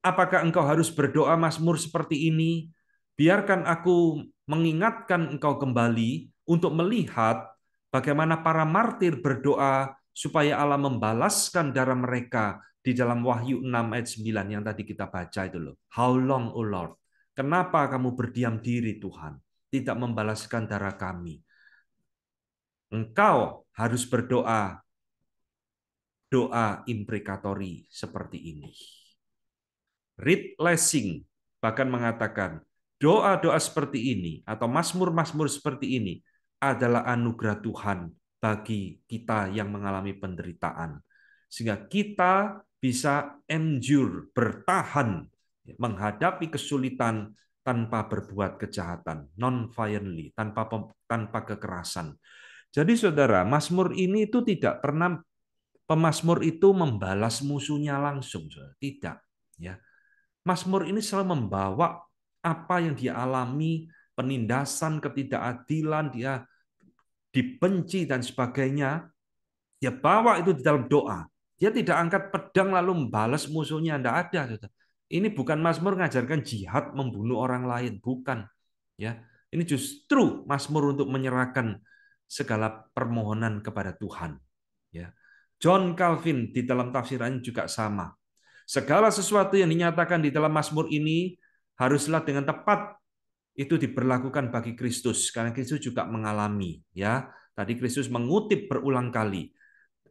apakah engkau harus berdoa Mazmur seperti ini? Biarkan aku mengingatkan engkau kembali untuk melihat bagaimana para martir berdoa supaya Allah membalaskan darah mereka di dalam Wahyu 6 ayat 9 yang tadi kita baca itu loh. How long, O Lord? Kenapa kamu berdiam diri Tuhan? Tidak membalaskan darah kami. Engkau harus berdoa doa imprecatory seperti ini. Reed Lessing bahkan mengatakan, doa-doa seperti ini atau mazmur-mazmur seperti ini adalah anugerah Tuhan bagi kita yang mengalami penderitaan. Sehingga kita bisa endure, bertahan, menghadapi kesulitan tanpa berbuat kejahatan, non-violently, tanpa kekerasan. Jadi saudara, mazmur ini itu tidak pernah pemazmur itu membalas musuhnya langsung, saudara. Tidak. Ya, Mazmur ini selalu membawa apa yang dia alami, penindasan, ketidakadilan, dia dibenci dan sebagainya. Dia bawa itu di dalam doa. Dia tidak angkat pedang lalu membalas musuhnya, tidak ada. Ini bukan Mazmur mengajarkan jihad membunuh orang lain, bukan. Ya, ini justru Mazmur untuk menyerahkan segala permohonan kepada Tuhan. Ya, John Calvin di dalam tafsirannya juga sama. Segala sesuatu yang dinyatakan di dalam Mazmur ini haruslah dengan tepat itu diberlakukan bagi Kristus, karena Kristus juga mengalami, ya. Tadi Kristus mengutip berulang kali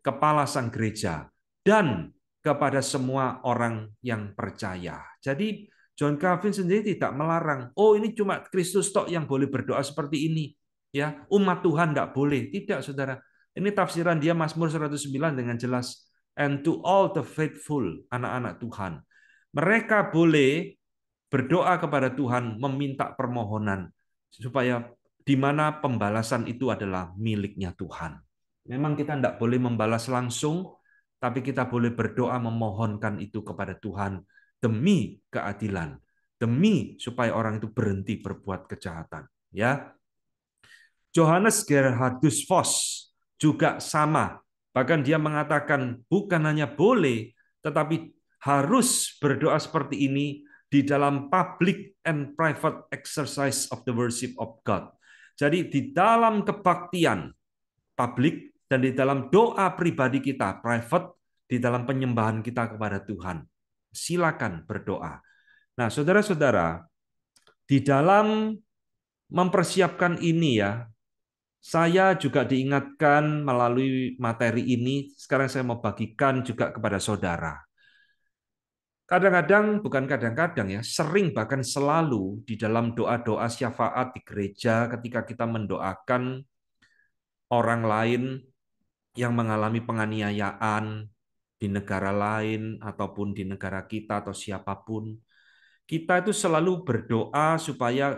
kepala sang gereja dan kepada semua orang yang percaya. Jadi John Calvin sendiri tidak melarang, oh ini cuma Kristus tok yang boleh berdoa seperti ini, ya. Umat Tuhan tidak boleh. Tidak, Saudara. Ini tafsiran dia Mazmur 109 dengan jelas. And to all the faithful, anak-anak Tuhan. Mereka boleh berdoa kepada Tuhan, meminta permohonan supaya di mana pembalasan itu adalah miliknya Tuhan. Memang kita tidak boleh membalas langsung, tapi kita boleh berdoa memohonkan itu kepada Tuhan demi keadilan, demi supaya orang itu berhenti berbuat kejahatan. Ya, Johannes Gerhardus Voss juga sama. Bahkan dia mengatakan bukan hanya boleh, tetapi harus berdoa seperti ini di dalam public and private exercise of the worship of God. Jadi di dalam kebaktian publik dan di dalam doa pribadi kita, private, di dalam penyembahan kita kepada Tuhan. Silakan berdoa. Nah, saudara-saudara, di dalam mempersiapkan ini ya, saya juga diingatkan melalui materi ini, sekarang saya mau bagikan juga kepada saudara. Kadang-kadang, bukan kadang-kadang ya, sering bahkan selalu di dalam doa-doa syafaat di gereja ketika kita mendoakan orang lain yang mengalami penganiayaan di negara lain ataupun di negara kita atau siapapun, kita itu selalu berdoa supaya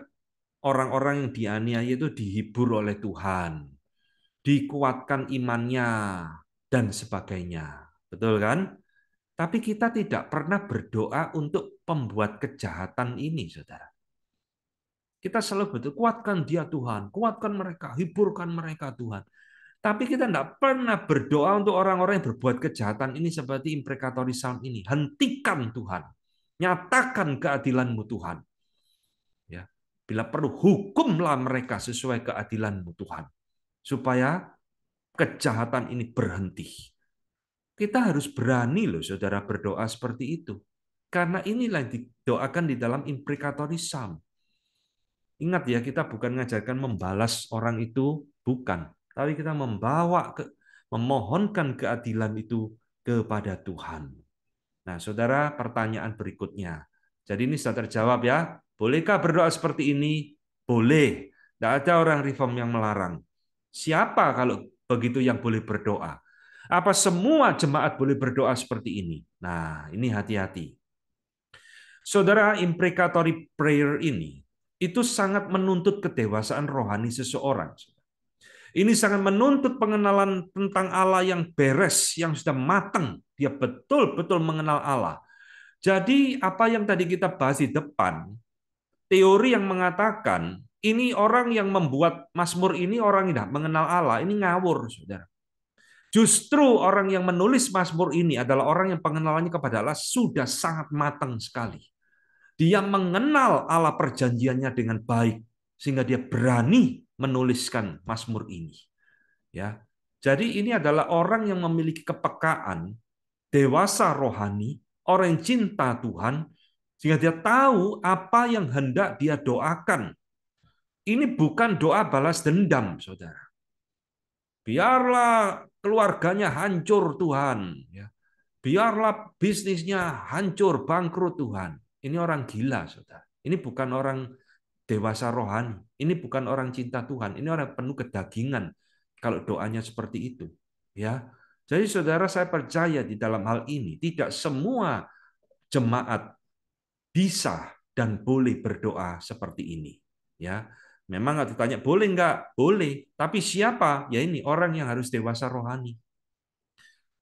orang-orang yang dianiaya itu dihibur oleh Tuhan, dikuatkan imannya, dan sebagainya. Betul kan? Tapi kita tidak pernah berdoa untuk pembuat kejahatan ini, saudara. Kita selalu berdoa, kuatkan dia Tuhan, kuatkan mereka, hiburkan mereka Tuhan. Tapi kita tidak pernah berdoa untuk orang-orang yang berbuat kejahatan ini seperti imprecatory psalm ini. Hentikan Tuhan. Nyatakan keadilan-Mu Tuhan. Ya, bila perlu hukumlah mereka sesuai keadilan-Mu Tuhan. Supaya kejahatan ini berhenti. Kita harus berani loh saudara berdoa seperti itu. Karena inilah yang didoakan di dalam imprecatory psalm. Ingat ya, kita bukan mengajarkan membalas orang itu, bukan. Tapi kita memohonkan keadilan itu kepada Tuhan. Nah, saudara, pertanyaan berikutnya. Jadi ini sudah terjawab ya. Bolehkah berdoa seperti ini? Boleh. Tidak ada orang reform yang melarang. Siapa kalau begitu yang boleh berdoa? Apa semua jemaat boleh berdoa seperti ini? Nah, ini hati-hati. Saudara, imprecatory prayer ini itu sangat menuntut kedewasaan rohani seseorang. Ini sangat menuntut pengenalan tentang Allah yang beres, yang sudah matang. Dia betul-betul mengenal Allah. Jadi apa yang tadi kita bahas di depan, teori yang mengatakan ini orang yang membuat Mazmur ini orang yang tidak mengenal Allah, ini ngawur, saudara. Justru orang yang menulis Mazmur ini adalah orang yang pengenalannya kepada Allah sudah sangat matang sekali. Dia mengenal Allah perjanjiannya dengan baik sehingga dia berani menuliskan Mazmur ini. Ya. Jadi ini adalah orang yang memiliki kepekaan, dewasa rohani, orang yang cinta Tuhan sehingga dia tahu apa yang hendak dia doakan. Ini bukan doa balas dendam, Saudara. Biarlah keluarganya hancur Tuhan, ya. Biarlah bisnisnya hancur, bangkrut Tuhan. Ini orang gila, saudara. Ini bukan orang dewasa rohani. Ini bukan orang cinta Tuhan. Ini orang penuh kedagingan. Kalau doanya seperti itu, ya. Jadi saudara, saya percaya di dalam hal ini tidak semua jemaat bisa dan boleh berdoa seperti ini, ya. Memang nggak ditanya boleh nggak? Boleh. Tapi siapa? Ya ini orang yang harus dewasa rohani.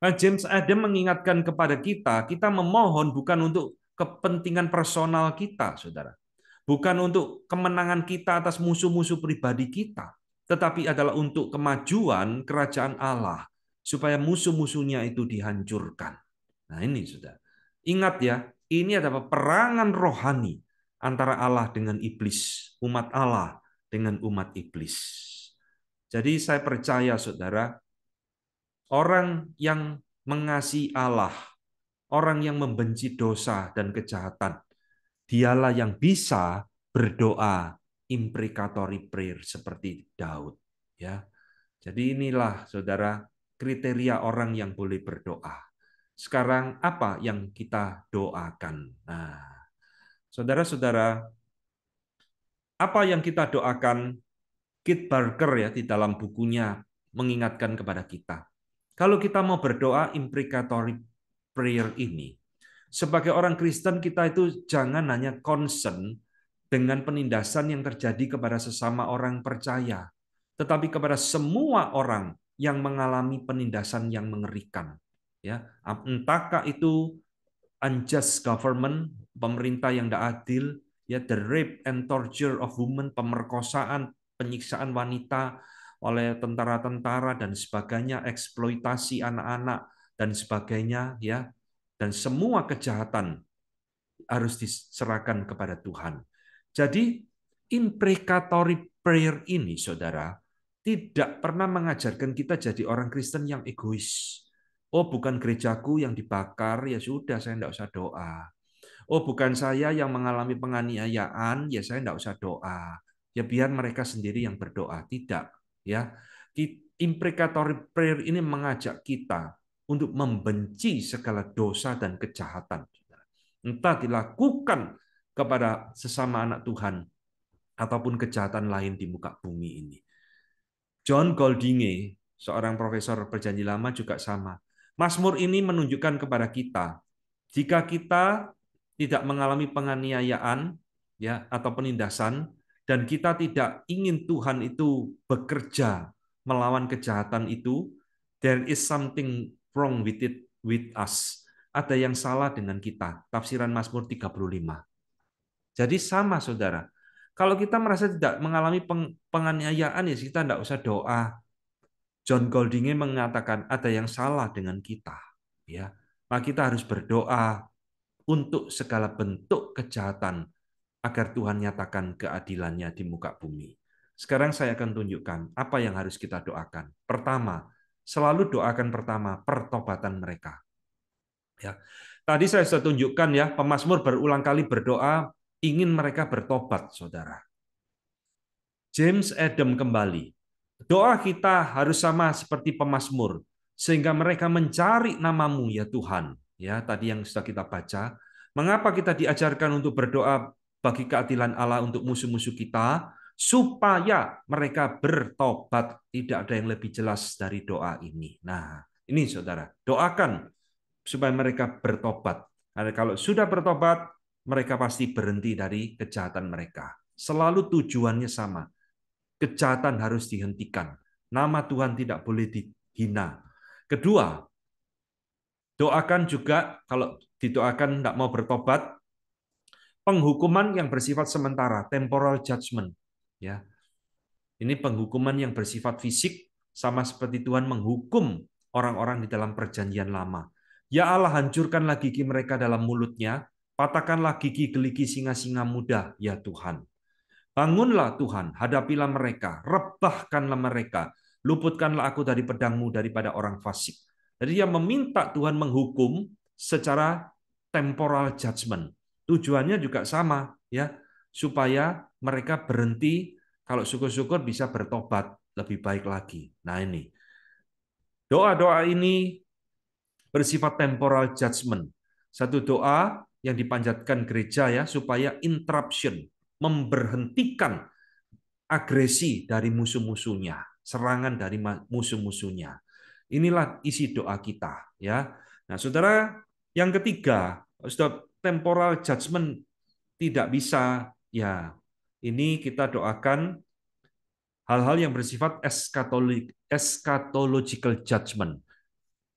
Nah, James Adam mengingatkan kepada kita, kita memohon bukan untuk kepentingan personal kita, saudara. Bukan untuk kemenangan kita atas musuh-musuh pribadi kita, tetapi adalah untuk kemajuan kerajaan Allah, supaya musuh-musuhnya itu dihancurkan. Nah ini, saudara. Ingat ya, ini adalah peperangan rohani antara Allah dengan iblis, umat Allah dengan umat iblis. Jadi saya percaya, saudara, Orang yang mengasihi Allah, orang yang membenci dosa dan kejahatan, dialah yang bisa berdoa imprecatory prayer seperti Daud. Ya, jadi inilah saudara kriteria orang yang boleh berdoa. Sekarang apa yang kita doakan? Nah, saudara-saudara, apa yang kita doakan? Kit Barker ya di dalam bukunya mengingatkan kepada kita. Kalau kita mau berdoa imprecatory prayer ini, sebagai orang Kristen kita itu jangan hanya concern dengan penindasan yang terjadi kepada sesama orang percaya, tetapi kepada semua orang yang mengalami penindasan yang mengerikan. Ya, entahkah itu unjust government, pemerintah yang tidak adil, ya, the rape and torture of women, pemerkosaan, penyiksaan wanita oleh tentara-tentara dan sebagainya, eksploitasi anak-anak dan sebagainya, ya, dan semua kejahatan harus diserahkan kepada Tuhan. Jadi imprecatory prayer ini, saudara, tidak pernah mengajarkan kita jadi orang Kristen yang egois. Oh, bukan gerejaku yang dibakar, ya sudah, saya tidak usah doa. Oh, bukan saya yang mengalami penganiayaan, ya saya tidak usah doa. Ya biar mereka sendiri yang berdoa. Tidak, ya. Imprecatory prayer ini mengajak kita untuk membenci segala dosa dan kejahatan. Entah dilakukan kepada sesama anak Tuhan ataupun kejahatan lain di muka bumi ini. John Goldinge, seorang profesor Perjanjian Lama juga sama. Mazmur ini menunjukkan kepada kita, jika kita tidak mengalami penganiayaan ya atau penindasan dan kita tidak ingin Tuhan itu bekerja melawan kejahatan itu, there is something wrong with us. Ada yang salah dengan kita. Tafsiran Mazmur 35. Jadi sama saudara. Kalau kita merasa tidak mengalami penganiayaan ya kita tidak usah doa. John Goldinge mengatakan ada yang salah dengan kita, ya. Maka kita harus berdoa untuk segala bentuk kejahatan agar Tuhan nyatakan keadilannya di muka bumi. Sekarang saya akan tunjukkan apa yang harus kita doakan. Pertama, selalu doakan pertama pertobatan mereka. Ya. Tadi saya sudah tunjukkan ya, pemazmur berulang kali berdoa ingin mereka bertobat, saudara. James Adam kembali. Doa kita harus sama seperti pemazmur, sehingga mereka mencari namamu ya Tuhan. Ya, tadi yang sudah kita baca. Mengapa kita diajarkan untuk berdoa bagi keadilan Allah untuk musuh-musuh kita? Supaya mereka bertobat. Tidak ada yang lebih jelas dari doa ini. Nah, ini saudara, doakan supaya mereka bertobat. Karena kalau sudah bertobat, mereka pasti berhenti dari kejahatan mereka. Selalu tujuannya sama. Kejahatan harus dihentikan. Nama Tuhan tidak boleh dihina. Kedua, doakan juga kalau didoakan tidak mau bertobat, penghukuman yang bersifat sementara, temporal judgment. Ya, ini penghukuman yang bersifat fisik, sama seperti Tuhan menghukum orang-orang di dalam perjanjian lama. Ya Allah, hancurkanlah gigi mereka dalam mulutnya, patahkanlah gigi geligi singa-singa muda, ya Tuhan. Bangunlah Tuhan, hadapilah mereka, rebahkanlah mereka, luputkanlah aku dari pedangmu daripada orang fasik. Jadi dia meminta Tuhan menghukum secara temporal judgment. Tujuannya juga sama, ya, supaya mereka berhenti, kalau syukur-syukur bisa bertobat lebih baik lagi. Nah ini, doa-doa ini bersifat temporal judgment. Satu doa yang dipanjatkan gereja ya supaya interruption, memberhentikan agresi dari musuh-musuhnya, serangan dari musuh-musuhnya. Inilah isi doa kita, ya. Nah, saudara, yang ketiga, sudah temporal judgment tidak bisa, ya. Ini kita doakan hal-hal yang bersifat eschatological judgment,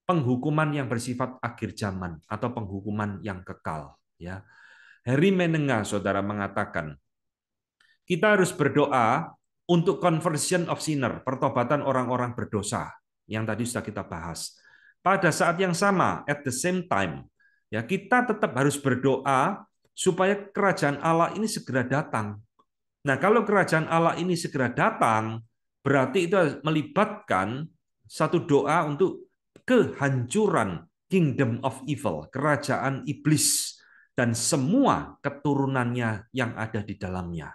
penghukuman yang bersifat akhir zaman atau penghukuman yang kekal, ya. Harry Menenga, saudara, mengatakan kita harus berdoa untuk conversion of sinner, pertobatan orang-orang berdosa, yang tadi sudah kita bahas. Pada saat yang sama, at the same time, ya kita tetap harus berdoa supaya kerajaan Allah ini segera datang. Nah, kalau kerajaan Allah ini segera datang, berarti itu melibatkan satu doa untuk kehancuran kingdom of evil, kerajaan iblis dan semua keturunannya yang ada di dalamnya.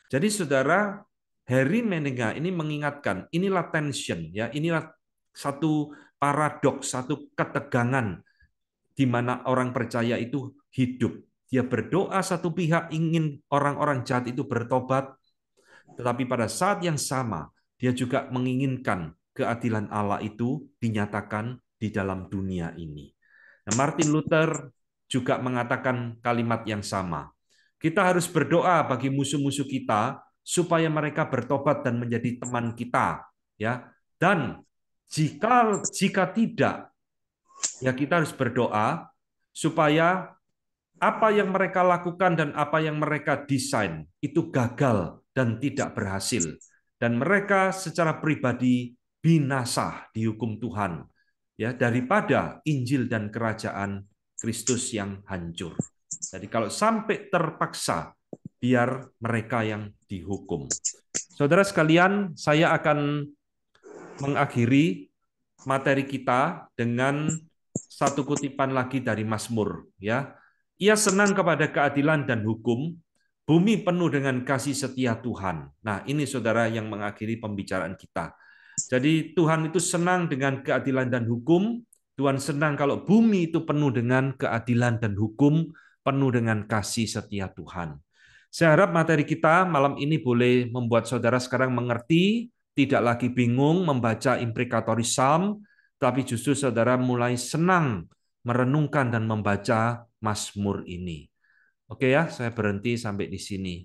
Jadi saudara, Harry Menenga ini mengingatkan, inilah tension ya, inilah satu paradoks, satu ketegangan di mana orang percaya itu hidup. Dia berdoa satu pihak ingin orang-orang jahat itu bertobat, tetapi pada saat yang sama dia juga menginginkan keadilan Allah itu dinyatakan di dalam dunia ini. Nah, Martin Luther juga mengatakan kalimat yang sama. Kita harus berdoa bagi musuh-musuh kita supaya mereka bertobat dan menjadi teman kita, ya. Dan jika tidak, ya kita harus berdoa supaya apa yang mereka lakukan dan apa yang mereka desain itu gagal dan tidak berhasil. Dan mereka secara pribadi binasa dihukum Tuhan, ya, daripada Injil dan kerajaan Kristus yang hancur. Jadi kalau sampai terpaksa, biar mereka yang dihukum. Saudara sekalian, saya akan mengakhiri materi kita dengan satu kutipan lagi dari Mazmur, ya. Ia senang kepada keadilan dan hukum, bumi penuh dengan kasih setia Tuhan. Nah, ini saudara yang mengakhiri pembicaraan kita. Jadi Tuhan itu senang dengan keadilan dan hukum, Tuhan senang kalau bumi itu penuh dengan keadilan dan hukum, penuh dengan kasih setia Tuhan. Saya harap materi kita malam ini boleh membuat saudara sekarang mengerti, tidak lagi bingung membaca imprecatory psalm, tapi justru saudara mulai senang merenungkan dan membaca Mazmur ini. Oke ya, saya berhenti sampai di sini.